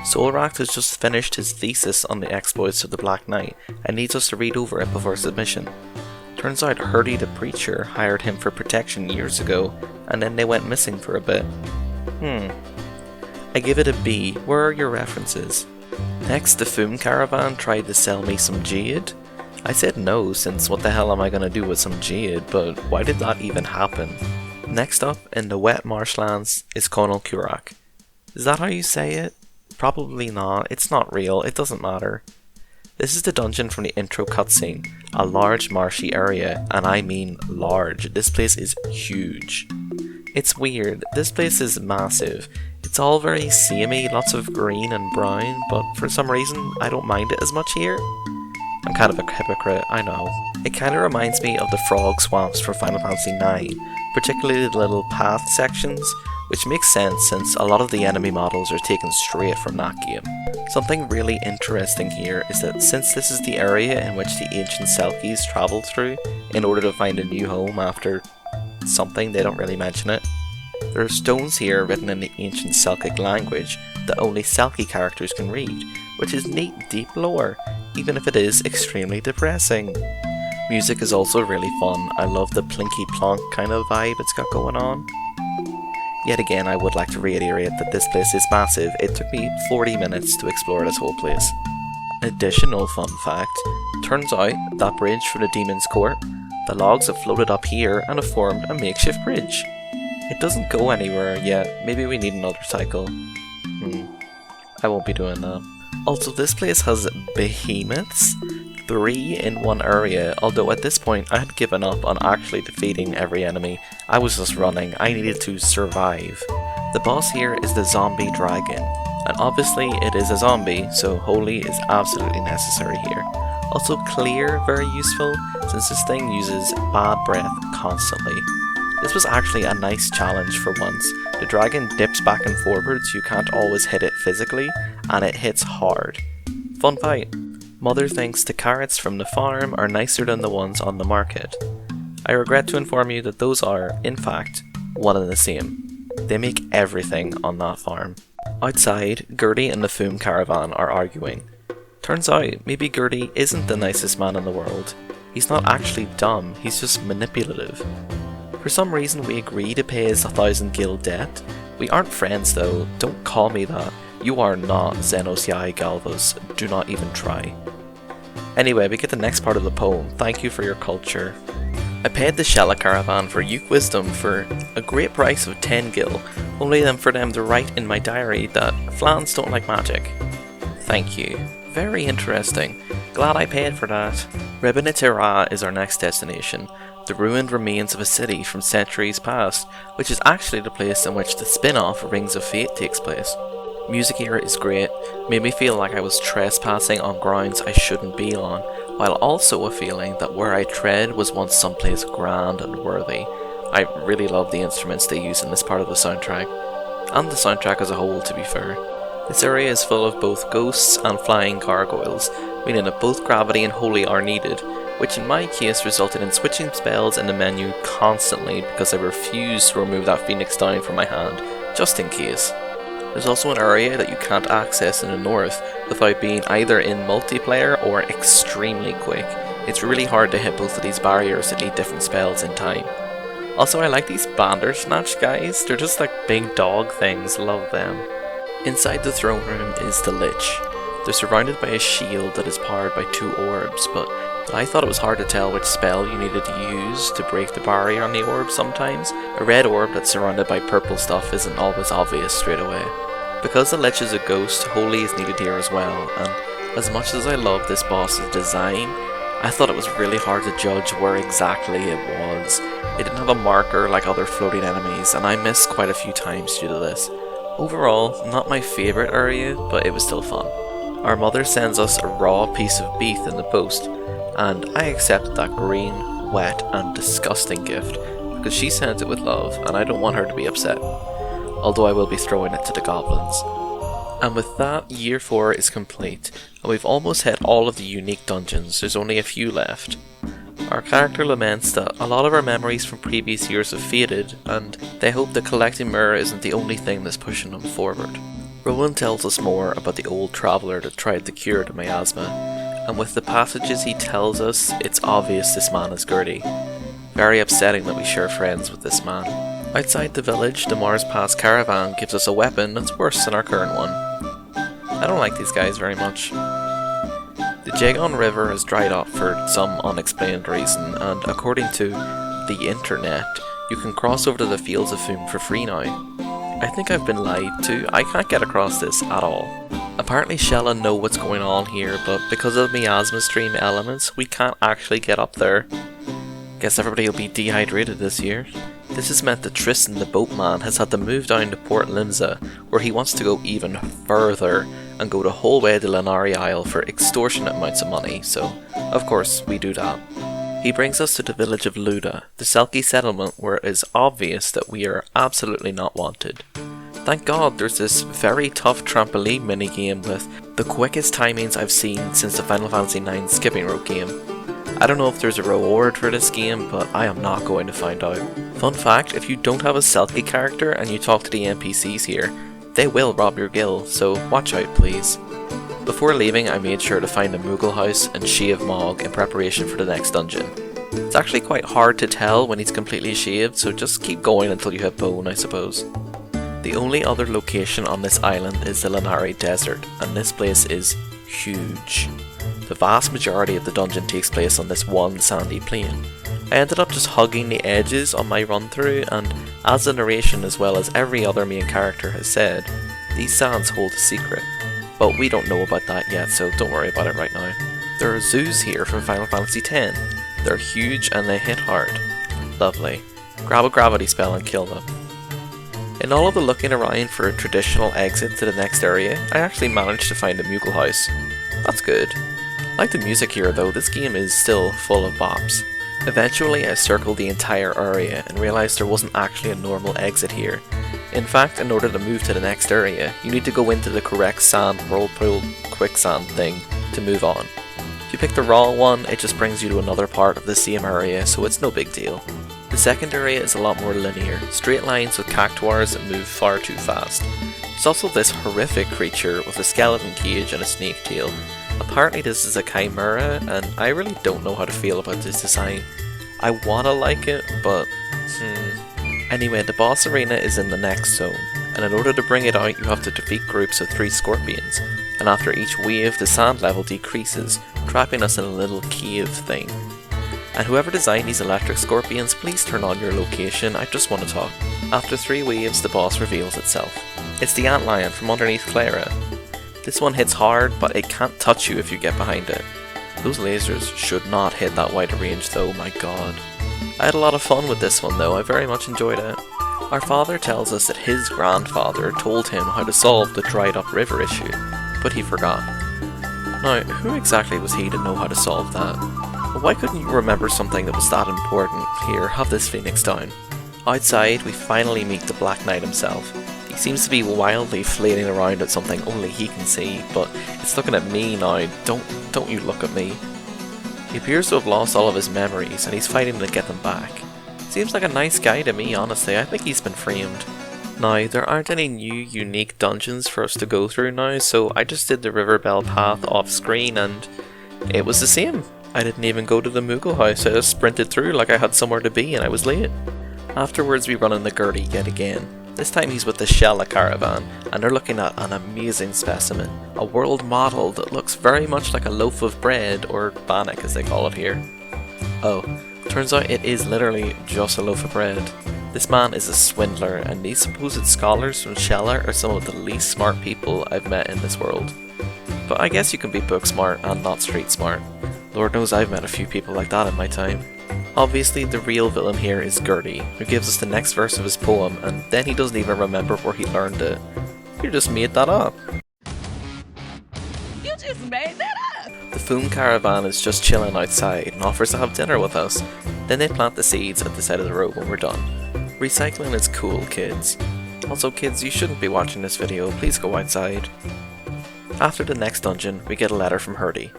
Solracht has just finished his thesis on the exploits of the Black Knight and needs us to read over it before submission. Turns out Hurdy the Preacher hired him for protection years ago, and then they went missing for a bit. I give it a B. Where are your references? Next, the Foom Caravan tried to sell me some jade. I said no, since what the hell am I gonna do with some jade, but why did that even happen? Next up, in the wet marshlands, is Conal Curak. Is that how you say it? Probably not, it's not real, it doesn't matter. This is the dungeon from the intro cutscene, a large marshy area, and I mean large. This place is huge. It's weird, this place is massive. It's all very samey, lots of green and brown, but for some reason I don't mind it as much here. I'm kind of a hypocrite, I know. It kind of reminds me of the frog swamps from Final Fantasy IX, particularly the little path sections, which makes sense since a lot of the enemy models are taken straight from that game. Something really interesting here is that since this is the area in which the ancient Selkies travelled through in order to find a new home after something, they don't really mention it, there are stones here written in the ancient Selkic language that only Selkie characters can read, which is neat, deep lore, even if it is extremely depressing. Music is also really fun. I love the plinky plonk kind of vibe it's got going on. Yet again, I would like to reiterate that this place is massive. It took me 40 minutes to explore this whole place. Additional fun fact, turns out that bridge for the Demon's Court, the logs have floated up here and have formed a makeshift bridge. It doesn't go anywhere yet. Maybe we need another cycle. I won't be doing that. Also, this place has behemoths, 3 in one area, although at this point I had given up on actually defeating every enemy. I was just running, I needed to survive. The boss here is the zombie dragon, and obviously it is a zombie, so holy is absolutely necessary here. Also clear, very useful, since this thing uses bad breath constantly. This was actually a nice challenge for once. The dragon dips back and forwards, you can't always hit it physically, and it hits hard. Fun fight. Mother thinks the carrots from the farm are nicer than the ones on the market. I regret to inform you that those are, in fact, one and the same. They make everything on that farm. Outside, Gertie and the Foom caravan are arguing. Turns out, maybe Gertie isn't the nicest man in the world. He's not actually dumb, he's just manipulative. For some reason we agree to pay his 1,000 gil debt. We aren't friends though, don't call me that. You are not Xenos Yai Galvas, do not even try. Anyway, we get the next part of the poem. Thank you for your culture. I paid the Shella caravan for Uke Wisdom for a great price of 10 gil, only then for them to write in my diary that Flans don't like magic. Thank you. Very interesting. Glad I paid for that. Rebinitera is our next destination, the ruined remains of a city from centuries past, which is actually the place in which the spin-off Rings of Fate takes place. Music here is great, made me feel like I was trespassing on grounds I shouldn't be on, while also a feeling that where I tread was once someplace grand and worthy. I really love the instruments they use in this part of the soundtrack, and the soundtrack as a whole to be fair. This area is full of both ghosts and flying gargoyles, meaning that both gravity and holy are needed, which in my case resulted in switching spells in the menu constantly because I refused to remove that phoenix down from my hand, just in case. There's also an area that you can't access in the north without being either in multiplayer or extremely quick. It's really hard to hit both of these barriers that need different spells in time. Also, I like these Bandersnatch guys, they're just like big dog things, love them. Inside the throne room is the Lich. They're surrounded by a shield that is powered by 2 orbs, but I thought it was hard to tell which spell you needed to use to break the barrier on the orb sometimes. A red orb that's surrounded by purple stuff isn't always obvious straight away. Because the Lich is a ghost, holy is needed here as well, and as much as I love this boss's design, I thought it was really hard to judge where exactly it was. It didn't have a marker like other floating enemies, and I missed quite a few times due to this. Overall, not my favourite area, but it was still fun. Our mother sends us a raw piece of beef in the post, and I accept that green, wet and disgusting gift because she sends it with love and I don't want her to be upset, although I will be throwing it to the goblins. And with that, year 4 is complete, and we've almost hit all of the unique dungeons, there's only a few left. Our character laments that a lot of our memories from previous years have faded, and they hope that collecting Mirror isn't the only thing that's pushing them forward. Rowan tells us more about the old traveller that tried the cure to miasma, and with the passages he tells us, it's obvious this man is Gertie. Very upsetting that we share friends with this man. Outside the village, the Mars Pass caravan gives us a weapon that's worse than our current one. I don't like these guys very much. The Jagon River has dried up for some unexplained reason, and according to the internet, you can cross over to the Fields of Foom for free now. I think I've been lied to, I can't get across this at all. Apparently Shella know what's going on here, but because of miasma stream elements, we can't actually get up there. Guess everybody will be dehydrated this year. This has meant that Tristan the boatman has had to move down to Port Limsa, where he wants to go even further and go the whole way to Lanari Isle for extortionate amounts of money, so of course we do that. He brings us to the village of Luda, the Selkie settlement where it is obvious that we are absolutely not wanted. Thank God there's this very tough trampoline minigame with the quickest timings I've seen since the Final Fantasy IX skipping rope game. I don't know if there's a reward for this game, but I am not going to find out. Fun fact, if you don't have a Selkie character and you talk to the NPCs here, they will rob your guild, so watch out please. Before leaving, I made sure to find a Moogle house and shave Mog in preparation for the next dungeon. It's actually quite hard to tell when he's completely shaved, so just keep going until you hit bone, I suppose. The only other location on this island is the Lanari Desert, and this place is huge. The vast majority of the dungeon takes place on this one sandy plain. I ended up just hugging the edges on my run through, and as the narration as well as every other main character has said, these sands hold a secret. But we don't know about that yet, so don't worry about it right now. There are zoos here from Final Fantasy X. They're huge and they hit hard. Lovely. Grab a gravity spell and kill them. In all of the looking around for a traditional exit to the next area, I actually managed to find a Moogle house. That's good. Like the music here though, this game is still full of bops. Eventually I circled the entire area and realised there wasn't actually a normal exit here. In fact, in order to move to the next area, you need to go into the correct sand whirlpool quicksand thing to move on. If you pick the wrong one, it just brings you to another part of the same area, so it's no big deal. The second area is a lot more linear, straight lines with cactuars that move far too fast. There's also this horrific creature with a skeleton cage and a snake tail. Apparently this is a chimera, and I really don't know how to feel about this design. I wanna like it, but Anyway, the boss arena is in the next zone, and in order to bring it out you have to defeat groups of 3 scorpions, and after each wave the sand level decreases, trapping us in a little cave thing. And whoever designed these electric scorpions, please turn on your location, I just want to talk. After 3 waves the boss reveals itself. It's the antlion from underneath Clara. This one hits hard, but it can't touch you if you get behind it. Those lasers should not hit that wide a range though, my god. I had a lot of fun with this one though, I very much enjoyed it. Our father tells us that his grandfather told him how to solve the dried up river issue, but he forgot. Now, who exactly was he to know how to solve that? Why couldn't you remember something that was that important? Here, have this phoenix down. Outside, we finally meet the Black Knight himself. He seems to be wildly flailing around at something only he can see, but it's looking at me now. Don't you look at me. He appears to have lost all of his memories, and he's fighting to get them back. Seems like a nice guy to me, honestly. I think he's been framed. Now, there aren't any new unique dungeons for us to go through now, so I just did the Riverbell path off screen, and it was the same. I didn't even go to the Moogle house, I just sprinted through like I had somewhere to be and I was late. Afterwards we run into Gertie yet again. This time he's with the Shella caravan, and they're looking at an amazing specimen. A world model that looks very much like a loaf of bread, or bannock as they call it here. Oh, turns out it is literally just a loaf of bread. This man is a swindler, and these supposed scholars from Shella are some of the least smart people I've met in this world. But I guess you can be book smart and not street smart. Lord knows I've met a few people like that in my time. Obviously the real villain here is Gertie, who gives us the next verse of his poem, and then he doesn't even remember where he learned it. You just made that up. You just made that up! The Foom caravan is just chilling outside and offers to have dinner with us. Then they plant the seeds at the side of the road when we're done. Recycling is cool, kids. Also kids, you shouldn't be watching this video, please go outside. After the next dungeon, we get a letter from Herdy.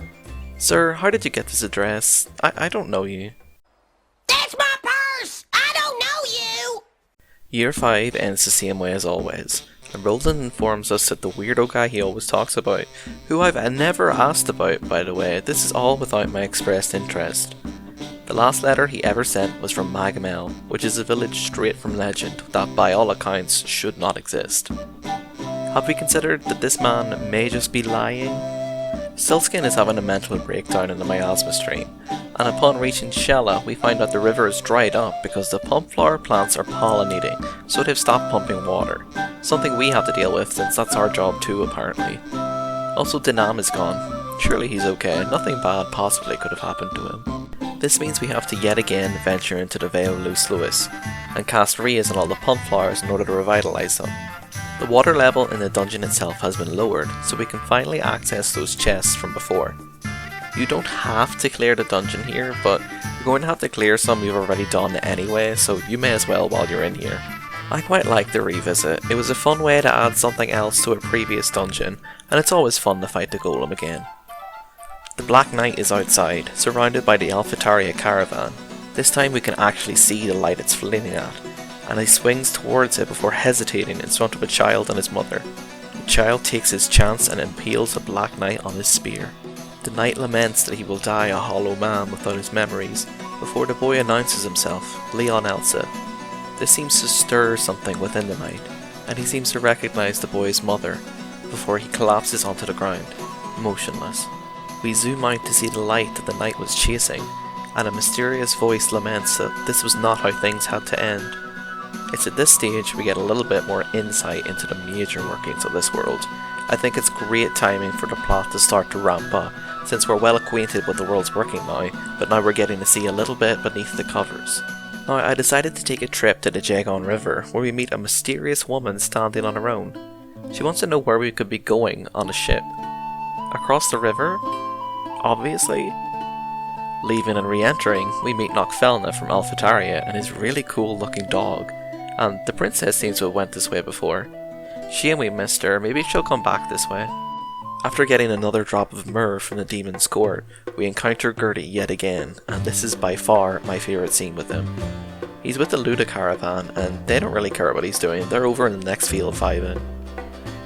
Sir, how did you get this address? I don't know you. That's my purse! I don't know you! Year 5 ends the same way as always, and Roland informs us that the weirdo guy he always talks about, who I've never asked about by the way, this is all without my expressed interest. The last letter he ever sent was from Magamel, which is a village straight from legend that by all accounts should not exist. Have we considered that this man may just be lying? Silkskin is having a mental breakdown in the miasma stream, and upon reaching Shella we find out the river is dried up because the pump flower plants are pollinating, so they've stopped pumping water. Something we have to deal with since that's our job too apparently. Also Dinam is gone. Surely he's okay, nothing bad possibly could have happened to him. This means we have to yet again venture into the Vale Luce Lewis, and cast Rias on all the pump flowers in order to revitalise them. The water level in the dungeon itself has been lowered, so we can finally access those chests from before. You don't have to clear the dungeon here, but We're going to have to clear some we've already done anyway, so you may as well while you're in here. I quite like the revisit. It was a fun way to add something else to a previous dungeon, and it's always fun to fight the golem again. The Black Knight is outside, surrounded by the Alphataria caravan. This time we can actually see the light it's flinging at, and he swings towards it before hesitating in front of a child and his mother. The child takes his chance and impales the Black Knight on his spear. The knight laments that he will die a hollow man without his memories, before the boy announces himself, Leon Elsa. This seems to stir something within the knight, and he seems to recognise the boy's mother, before he collapses onto the ground, motionless. We zoom out to see the light that the knight was chasing, and a mysterious voice laments that this was not how things had to end. It's at this stage we get a little bit more insight into the major workings of this world. I think it's great timing for the plot to start to ramp up, since we're well acquainted with the world's working now, but now we're getting to see a little bit beneath the covers. Now I decided to take a trip to the Jagon River, where we meet a mysterious woman standing on her own. She wants to know where we could be going on a ship. Across the river? Obviously. Leaving and re-entering, we meet Nocfelna from Alphataria and his really cool looking dog, and the princess seems to have went this way before. She and we missed her, maybe she'll come back this way. After getting another drop of myrrh from the demon's court, we encounter Gertie yet again, and this is by far my favourite scene with him. He's with the Luda caravan, and they don't really care what he's doing, they're over in the next field 5 in.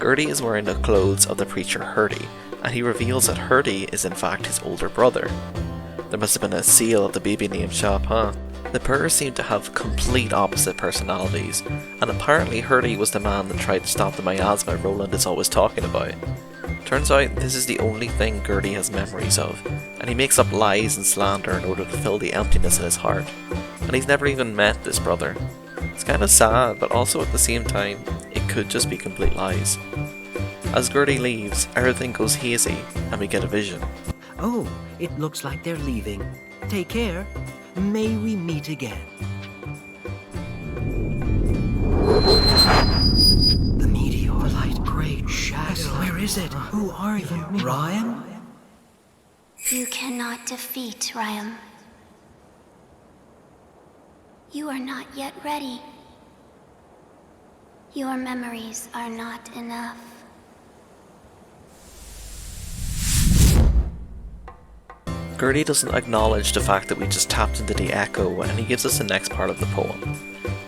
Gertie is wearing the clothes of the preacher Hurdy, and he reveals that Hurdy is in fact his older brother. There must have been a seal at the baby name shop, huh? The pair seem to have complete opposite personalities, and apparently Hurdy was the man that tried to stop the miasma Roland is always talking about. Turns out this is the only thing Gertie has memories of, and he makes up lies and slander in order to fill the emptiness in his heart. And he's never even met this brother. It's kind of sad, but also at the same time, it could just be complete lies. As Gertie leaves, everything goes hazy, and we get a vision. Oh, it looks like they're leaving. Take care. May we meet again. The meteor light, great shadow. Where is it? Who are you? Ryan? You cannot defeat Ryam. You are not yet ready. Your memories are not enough. Gertie doesn't acknowledge the fact that we just tapped into the echo, and he gives us the next part of the poem.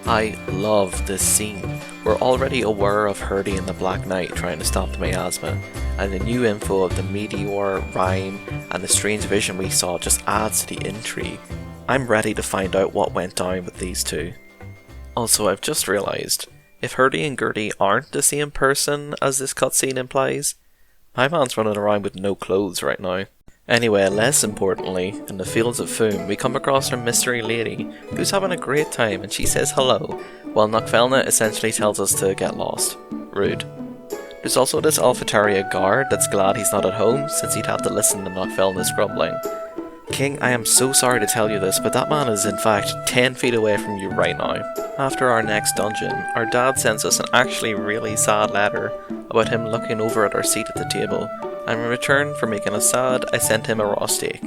I love this scene. We're already aware of Hurdy and the Black Knight trying to stop the miasma, and the new info of the meteor, rhyme, and the strange vision we saw just adds to the intrigue. I'm ready to find out what went down with these two. Also, I've just realised, if Hurdy and Gertie aren't the same person as this cutscene implies, my man's running around with no clothes right now. Anyway, less importantly, in the fields of Foom, we come across our mystery lady, who's having a great time, and she says hello, while Nocfelna essentially tells us to get lost. Rude. There's also this Alphataria guard that's glad he's not at home, since he'd have to listen to Nocfelna's grumbling. King, I am so sorry to tell you this, but that man is in fact 10 feet away from you right now. After our next dungeon, our dad sends us an actually really sad letter about him looking over at our seat at the table, and in return for making us sad, I sent him a raw steak.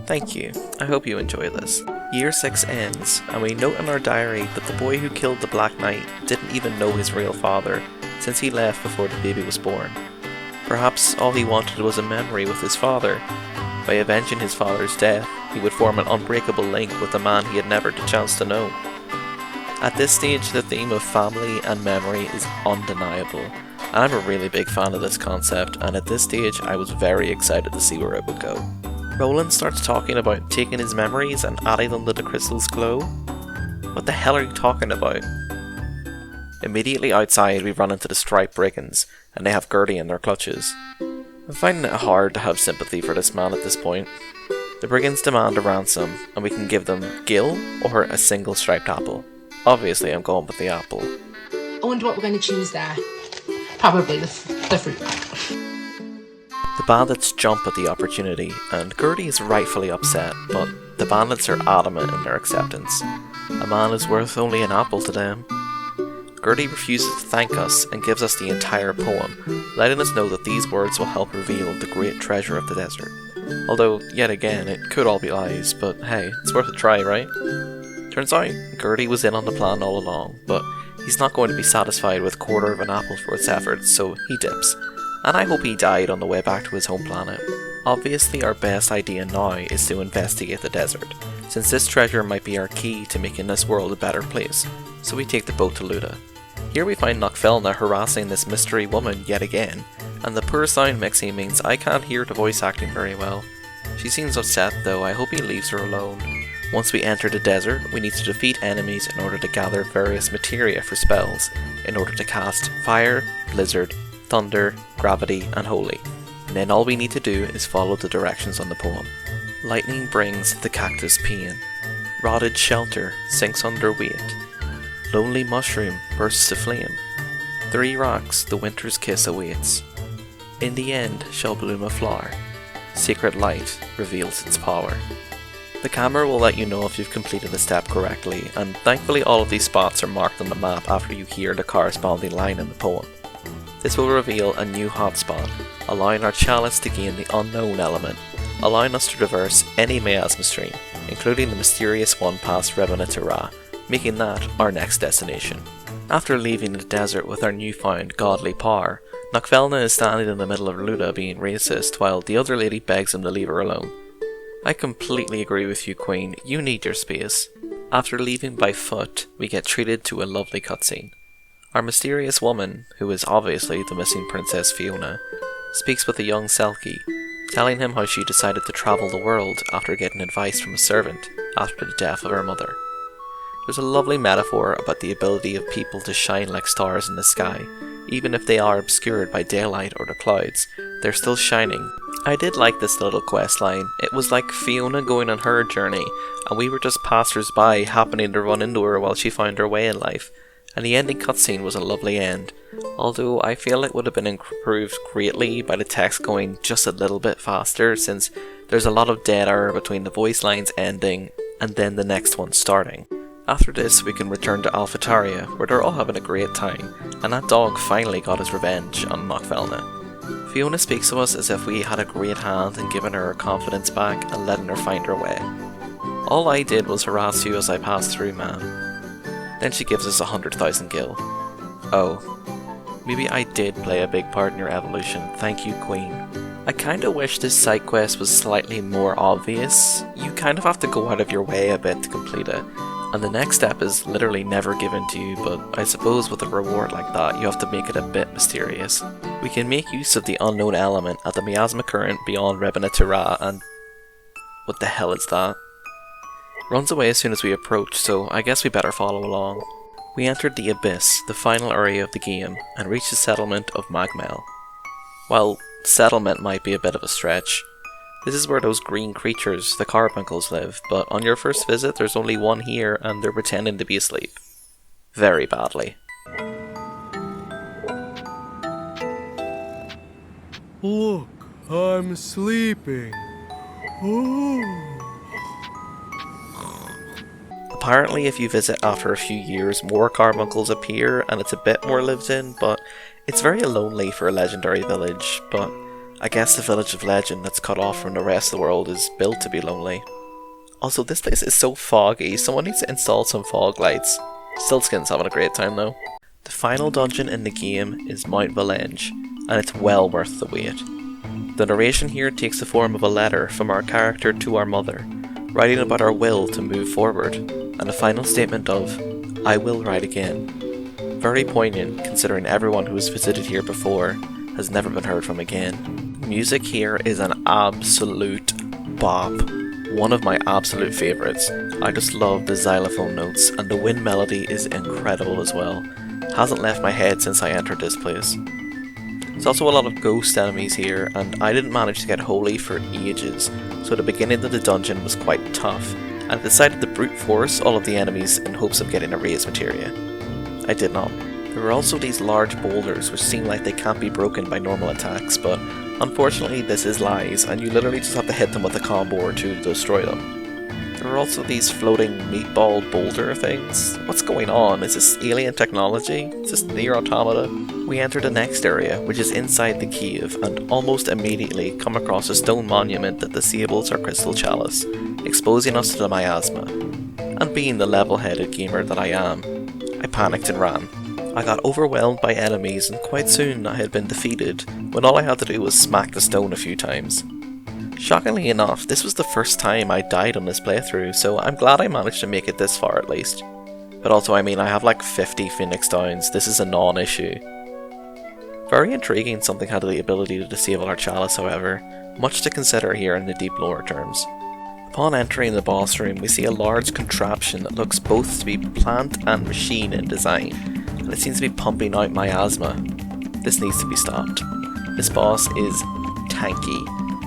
Thank you, I hope you enjoy this. Year 6 ends, and we note in our diary that the boy who killed the Black Knight didn't even know his real father, since he left before the baby was born. Perhaps all he wanted was a memory with his father. By avenging his father's death, he would form an unbreakable link with a man he had never the chance to know. At this stage, the theme of family and memory is undeniable, and I'm a really big fan of this concept, and at this stage I was very excited to see where it would go. Roland starts talking about taking his memories and adding them to the crystal's glow. What the hell are you talking about? Immediately outside we run into the striped brigands, and they have Gertie in their clutches. I'm finding it hard to have sympathy for this man at this point. The brigands demand a ransom, and we can give them Gil or a single striped apple. Obviously I'm going with the apple. I wonder what we're going to choose there. Probably the fruit. The bandits jump at the opportunity, and Gertie is rightfully upset, but the bandits are adamant in their acceptance. A man is worth only an apple to them. Gertie refuses to thank us and gives us the entire poem, letting us know that these words will help reveal the great treasure of the desert. Although, yet again, it could all be lies, but hey, it's worth a try, right? Turns out, Gertie was in on the plan all along, but he's not going to be satisfied with a quarter of an apple for its efforts, so he dips. And I hope he died on the way back to his home planet. Obviously our best idea now is to investigate the desert, since this treasure might be our key to making this world a better place, so we take the boat to Luda. Here we find Knockfelna harassing this mystery woman yet again, and the poor sound mixing means I can't hear the voice acting very well. She seems upset though, I hope he leaves her alone. Once we enter the desert, we need to defeat enemies in order to gather various materia for spells, in order to cast Fire, Blizzard, Thunder, Gravity and Holy. And then all we need to do is follow the directions on the poem. Lightning brings the cactus pain. Rotted shelter sinks under weight. Lonely mushroom bursts to flame. 3 rocks the winter's kiss awaits. In the end shall bloom a flower. Secret light reveals its power. The camera will let you know if you've completed a step correctly, and thankfully all of these spots are marked on the map after you hear the corresponding line in the poem. This will reveal a new hotspot, allowing our chalice to gain the unknown element, allowing us to traverse any miasma stream, including the mysterious one past Remastered, making that our next destination. After leaving the desert with our newfound godly power, Knockfelna is standing in the middle of Luda being racist while the other lady begs him to leave her alone. I completely agree with you, Queen, you need your space. After leaving by foot, we get treated to a lovely cutscene. Our mysterious woman, who is obviously the missing Princess Fiona, speaks with a young Selkie, telling him how she decided to travel the world after getting advice from a servant after the death of her mother. There's a lovely metaphor about the ability of people to shine like stars in the sky. Even if they are obscured by daylight or the clouds, they're still shining. I did like this little quest line. It was like Fiona going on her journey, and we were just passers-by happening to run into her while she found her way in life. And the ending cutscene was a lovely end, although I feel it would have been improved greatly by the text going just a little bit faster, since there's a lot of dead air between the voice lines ending and then the next one starting. After this we can return to Alphataria, where they're all having a great time, and that dog finally got his revenge on Knockfelna. Fiona speaks to us as if we had a great hand in giving her confidence back and letting her find her way. All I did was harass you as I passed through, man. Then she gives us 100,000 gil. Oh, maybe I did play a big part in your evolution, thank you, Queen. I kinda wish this side quest was slightly more obvious. You kind of have to go out of your way a bit to complete it, and the next step is literally never given to you, but I suppose with a reward like that you have to make it a bit mysterious. We can make use of the unknown element at the miasma current beyond Remastered, and what the hell is that? Runs away as soon as we approach, so I guess we better follow along. We entered the Abyss, the final area of the game, and reached the settlement of Magmel. Well, settlement might be a bit of a stretch. This is where those green creatures, the carbuncles, live, but on your first visit there's only one here and they're pretending to be asleep. Very badly. Look, I'm sleeping. Oh. Apparently if you visit after a few years, more carbuncles appear and it's a bit more lived in, but it's very lonely for a legendary village, but I guess the village of legend that's cut off from the rest of the world is built to be lonely. Also, this place is so foggy, someone needs to install some fog lights. Stiltskin's having a great time though. The final dungeon in the game is Mount Valenge, and it's well worth the wait. The narration here takes the form of a letter from our character to our mother, writing about our will to move forward, and a final statement of, "I will write again." Very poignant considering everyone who has visited here before has never been heard from again. Music here is an absolute bop. One of my absolute favourites. I just love the xylophone notes, and the wind melody is incredible as well. Hasn't left my head since I entered this place. There's also a lot of ghost enemies here, and I didn't manage to get holy for ages, so the beginning of the dungeon was quite tough, and I decided to brute force all of the enemies in hopes of getting a raise materia. I did not. There were also these large boulders which seem like they can't be broken by normal attacks, but unfortunately this is lies, and you literally just have to hit them with a combo or two to destroy them. There are also these floating meatball boulder things. What's going on? Is this alien technology? Is this Nier Automata? We enter the next area, which is inside the cave, and almost immediately come across a stone monument that disables our Crystal Chalice, exposing us to the miasma. And being the level-headed gamer that I am, I panicked and ran. I got overwhelmed by enemies, and quite soon I had been defeated, when all I had to do was smack the stone a few times. Shockingly enough, this was the first time I died on this playthrough, so I'm glad I managed to make it this far at least. But also, I mean, I have like 50 Phoenix Downs, this is a non-issue. Very intriguing something had the ability to disable our chalice, however, much to consider here in the deep lore terms. Upon entering the boss room, we see a large contraption that looks both to be plant and machine in design, and it seems to be pumping out miasma. This needs to be stopped. This boss is tanky.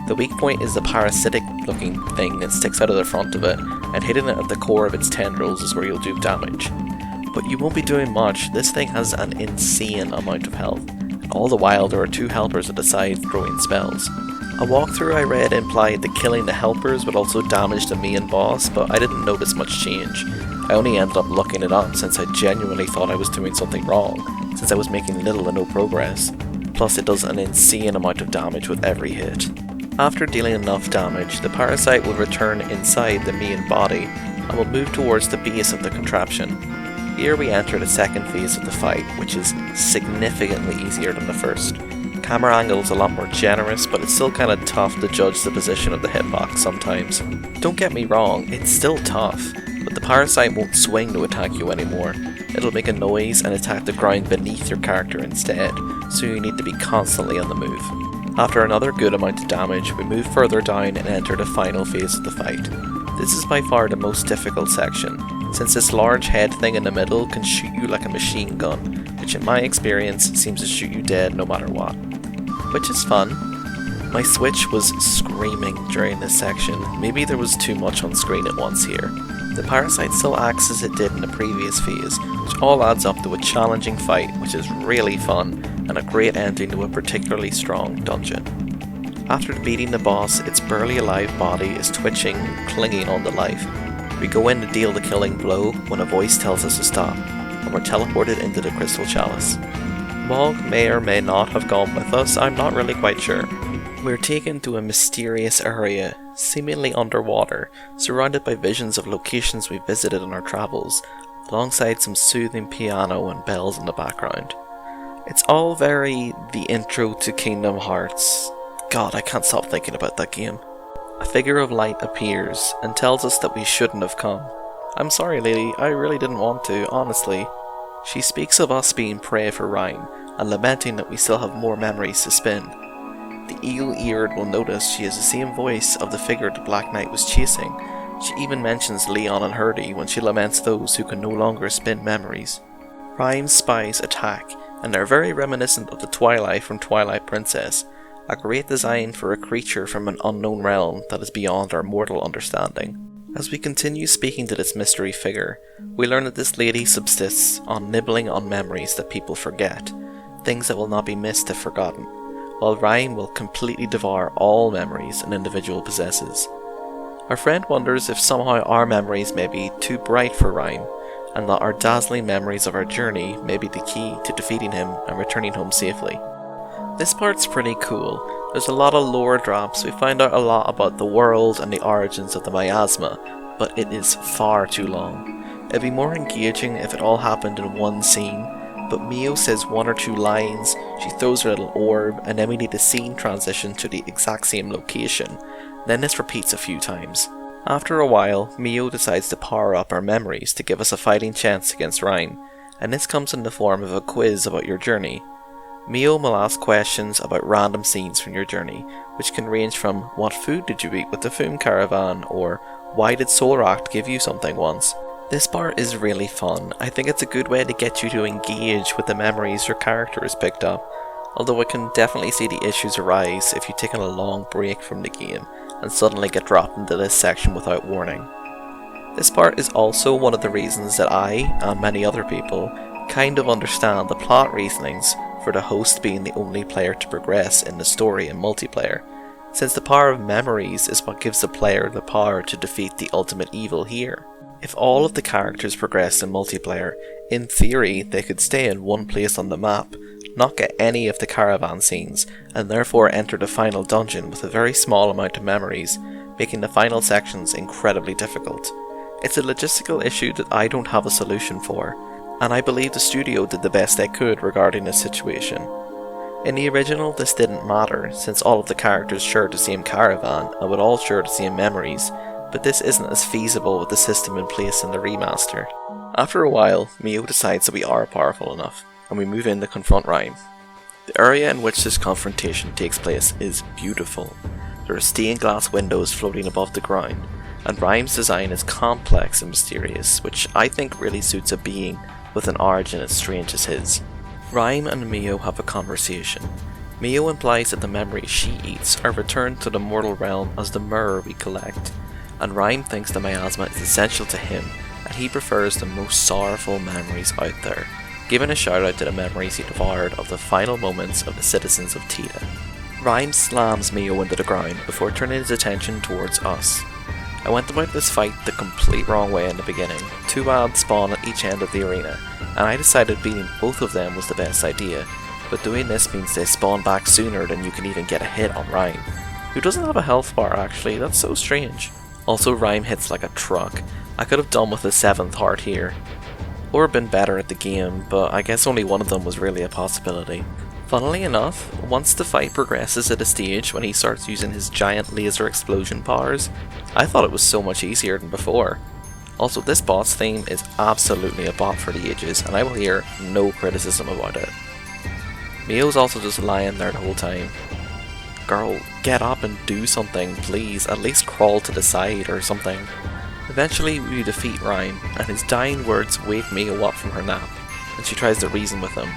The weak point is the parasitic looking thing that sticks out of the front of it, and hitting it at the core of its tendrils is where you'll do damage. But you won't be doing much, this thing has an insane amount of health, and all the while there are two helpers at the side throwing spells. A walkthrough I read implied that killing the helpers would also damage the main boss, but I didn't notice much change. I only ended up looking it up since I genuinely thought I was doing something wrong, since I was making little or no progress. Plus it does an insane amount of damage with every hit. After dealing enough damage, the parasite will return inside the main body and will move towards the base of the contraption. Here we enter the second phase of the fight, which is significantly easier than the first. Camera angle is a lot more generous, but it's still kinda tough to judge the position of the hitbox sometimes. Don't get me wrong, it's still tough, but the parasite won't swing to attack you anymore. It'll make a noise and attack the ground beneath your character instead, so you need to be constantly on the move. After another good amount of damage, we move further down and enter the final phase of the fight. This is by far the most difficult section, since this large head thing in the middle can shoot you like a machine gun, which in my experience seems to shoot you dead no matter what. Which is fun. My Switch was screaming during this section, maybe there was too much on screen at once here. The parasite still acts as it did in the previous phase, which all adds up to a challenging fight which is really fun and a great ending to a particularly strong dungeon. After defeating the boss, its barely alive body is twitching, clinging on to life. We go in to deal the killing blow when a voice tells us to stop, and we're teleported into the Crystal Chalice. Mog may or may not have gone with us, I'm not really quite sure. We're taken to a mysterious area, seemingly underwater, surrounded by visions of locations we visited on our travels, alongside some soothing piano and bells in the background. It's all very the intro to Kingdom Hearts. God, I can't stop thinking about that game. A figure of light appears and tells us that we shouldn't have come. I'm sorry lady, I really didn't want to, honestly. She speaks of us being prey for Rhyme, and lamenting that we still have more memories to spin. The eagle-eared will notice she has the same voice of the figure the Black Knight was chasing. She even mentions Leon and Herdy when she laments those who can no longer spin memories. Rhyme's spies attack, and they're very reminiscent of the Twilight from Twilight Princess, a great design for a creature from an unknown realm that is beyond our mortal understanding. As we continue speaking to this mystery figure, we learn that this lady subsists on nibbling on memories that people forget, things that will not be missed if forgotten, while Rhyme will completely devour all memories an individual possesses. Our friend wonders if somehow our memories may be too bright for Rhyme, and that our dazzling memories of our journey may be the key to defeating him and returning home safely. This part's pretty cool. There's a lot of lore drops, we find out a lot about the world and the origins of the miasma, but it is far too long. It'd be more engaging if it all happened in one scene, but Mio says one or two lines, she throws her little orb, and then we need a scene transition to the exact same location. Then this repeats a few times. After a while, Mio decides to power up our memories to give us a fighting chance against Rhyme, and this comes in the form of a quiz about your journey. Mio will ask questions about random scenes from your journey, which can range from what food did you eat with the Foom Caravan, or why did Solracht give you something once. This part is really fun. I think it's a good way to get you to engage with the memories your character has picked up, although I can definitely see the issues arise if you've taken a long break from the game and suddenly get dropped into this section without warning. This part is also one of the reasons that I, and many other people, kind of understand the plot reasonings for the host being the only player to progress in the story and multiplayer. since the power of memories is what gives the player the power to defeat the ultimate evil here. If all of the characters progressed in multiplayer, in theory they could stay in one place on the map, not get any of the caravan scenes, and therefore enter the final dungeon with a very small amount of memories, making the final sections incredibly difficult. It's a logistical issue that I don't have a solution for, and I believe the studio did the best they could regarding this situation. In the original, this didn't matter, since all of the characters shared the same caravan and would all share the same memories, but this isn't as feasible with the system in place in the remaster. After a while, Mio decides that we are powerful enough, and we move in to confront Rhyme. The area in which this confrontation takes place is beautiful. There are stained glass windows floating above the ground, and Rhyme's design is complex and mysterious, which I think really suits a being with an origin as strange as his. Rhyme and Mio have a conversation. Mio implies that the memories she eats are returned to the mortal realm as the mirror we collect, and Rhyme thinks the miasma is essential to him, and he prefers the most sorrowful memories out there, giving a shout out to the memories he devoured of the final moments of the citizens of Tita. Rhyme slams Mio into the ground before turning his attention towards us. I went about this fight the complete wrong way in the beginning. 2 ads spawn at each end of the arena, and I decided beating both of them was the best idea, but doing this means they spawn back sooner than you can even get a hit on Rhyme, who doesn't have a health bar actually. That's so strange. Also, Rhyme hits like a truck. I could have done with a 7th heart here, or been better at the game, but I guess only one of them was really a possibility. Funnily enough, once the fight progresses at a stage when he starts using his giant laser explosion powers, I thought it was so much easier than before. Also, this boss theme is absolutely a bop for the ages, and I will hear no criticism about it. Mio's also just lying there the whole time. Girl, get up and do something, please. At least crawl to the side or something. Eventually, we defeat Rhyme, and his dying words wake Mio up from her nap, and she tries to reason with him.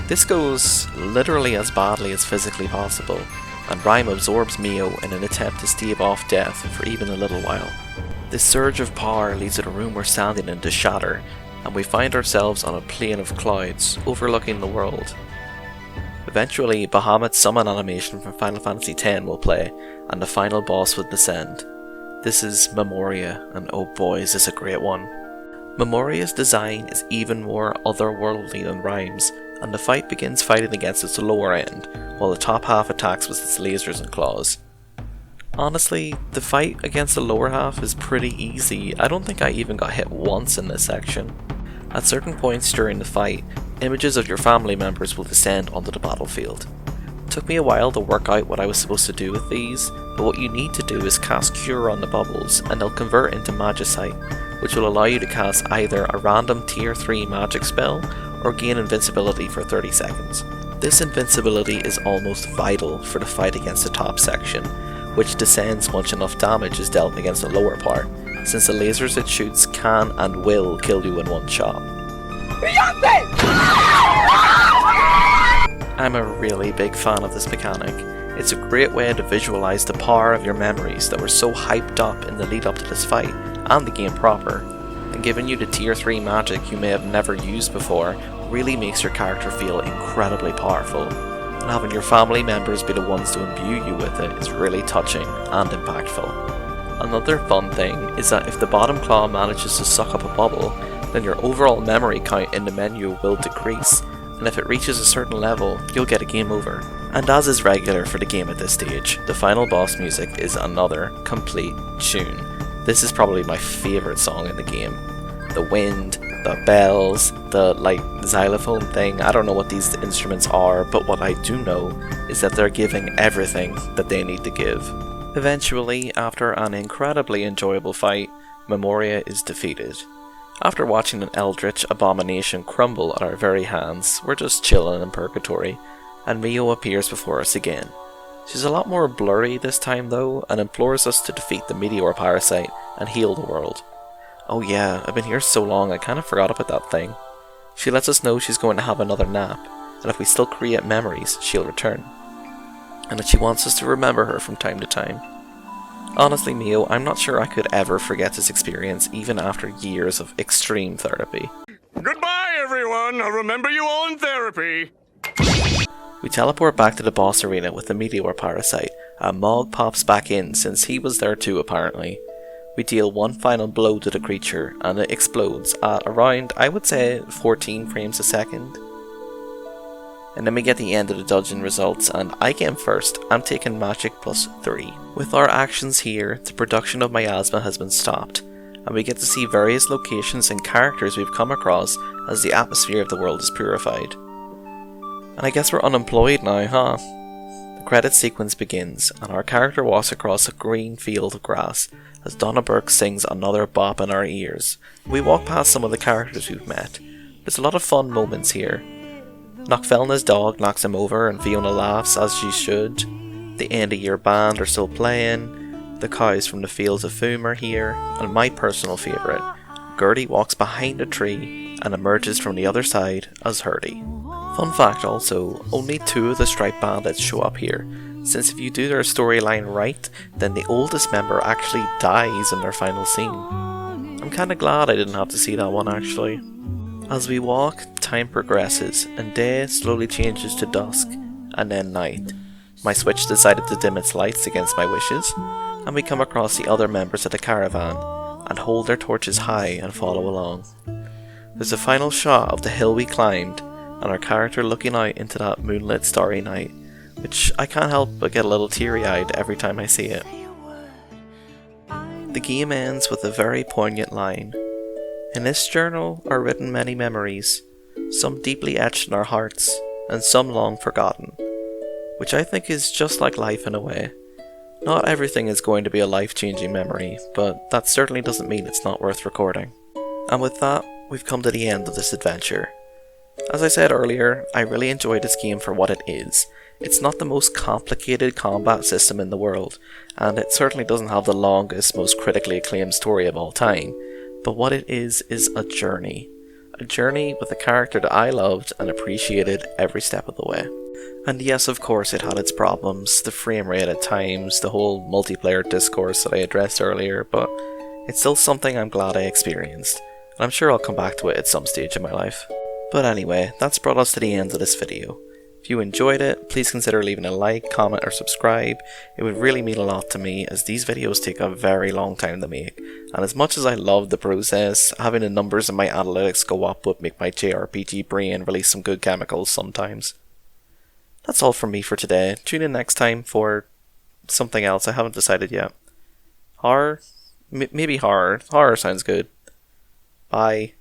This goes literally as badly as physically possible, and Rhyme absorbs Mio in an attempt to stave off death for even a little while. This surge of power leads to the room we're standing in to shatter, and we find ourselves on a plain of clouds overlooking the world. Eventually, Bahamut's summon animation from Final Fantasy X will play, and the final boss will descend. This is Memoria, and oh boy is this a great one. Memoria's design is even more otherworldly than Rhyme's, and the fight begins fighting against its lower end, while the top half attacks with its lasers and claws. Honestly, the fight against the lower half is pretty easy. I don't think I even got hit once in this section. At certain points during the fight, images of your family members will descend onto the battlefield. It took me a while to work out what I was supposed to do with these, but what you need to do is cast Cure on the bubbles, and they'll convert into Magicite, which will allow you to cast either a random tier 3 magic spell, or gain invincibility for 30 seconds. This invincibility is almost vital for the fight against the top section, which descends once enough damage is dealt against the lower part, since the lasers it shoots can and will kill you in one shot. I'm a really big fan of this mechanic. It's a great way to visualize the power of your memories that were so hyped up in the lead up to this fight, and the game proper, and giving you the tier 3 magic you may have never used before really makes your character feel incredibly powerful, and having your family members be the ones to imbue you with it is really touching and impactful. Another fun thing is that if the bottom claw manages to suck up a bubble, then your overall memory count in the menu will decrease, and if it reaches a certain level, you'll get a game over. And as is regular for the game at this stage, the final boss music is another complete tune. This is probably my favourite song in the game. The wind, the bells, the xylophone thing, I don't know what these instruments are, but what I do know is that they're giving everything that they need to give. Eventually, after an incredibly enjoyable fight, Memoria is defeated. After watching an eldritch abomination crumble at our very hands, we're just chilling in purgatory, and Mio appears before us again. She's a lot more blurry this time though, and implores us to defeat the meteor parasite and heal the world. Oh yeah, I've been here so long I kinda forgot about that thing. She lets us know she's going to have another nap, and if we still create memories, she'll return. And that she wants us to remember her from time to time. Honestly, Mio, I'm not sure I could ever forget this experience even after years of extreme therapy. Goodbye, everyone. I'll remember you all in therapy. We teleport back to the boss arena with the meteor parasite, and Mog pops back in since he was there too apparently. We deal one final blow to the creature and it explodes at around, I would say, 14 frames a second. And then we get the end of the dungeon results, and I came first. I'm taking magic +3. With our actions here, the production of miasma has been stopped, and we get to see various locations and characters we've come across as the atmosphere of the world is purified. And I guess we're unemployed now, huh? The credits sequence begins, and our character walks across a green field of grass as Donna Burke sings another bop in our ears. We walk past some of the characters we've met. There's a lot of fun moments here. Knockfelna's dog knocks him over and Fiona laughs as she should. The end of year band are still playing. The cows from the fields of Foom are here. And my personal favourite, Gertie walks behind a tree and emerges from the other side as Hurdy. Fun fact also, only 2 of the Stripe Bandits show up here, since if you do their storyline right, then the oldest member actually dies in their final scene. I'm kinda glad I didn't have to see that one actually. As we walk, time progresses, and day slowly changes to dusk, and then night. My Switch decided to dim its lights against my wishes, and we come across the other members of the caravan, and hold their torches high and follow along. There's a final shot of the hill we climbed, and our character looking out into that moonlit starry night, which I can't help but get a little teary-eyed every time I see it. The game ends with a very poignant line. In this journal are written many memories, some deeply etched in our hearts, and some long forgotten, which I think is just like life in a way. Not everything is going to be a life-changing memory, but that certainly doesn't mean it's not worth recording. And with that, we've come to the end of this adventure. As I said earlier, I really enjoy this game for what it is. It's not the most complicated combat system in the world, and it certainly doesn't have the longest, most critically acclaimed story of all time. But what it is a journey. A journey with a character that I loved and appreciated every step of the way. And yes, of course, it had its problems, the frame rate at times, the whole multiplayer discourse that I addressed earlier, but it's still something I'm glad I experienced, and I'm sure I'll come back to it at some stage in my life. But anyway, that's brought us to the end of this video. If you enjoyed it, please consider leaving a like, comment or subscribe. It would really mean a lot to me as these videos take a very long time to make, and as much as I love the process, having the numbers in my analytics go up would make my JRPG brain release some good chemicals sometimes. That's all from me for today. Tune in next time for something else, I haven't decided yet. Horror? Maybe horror. Horror sounds good. Bye.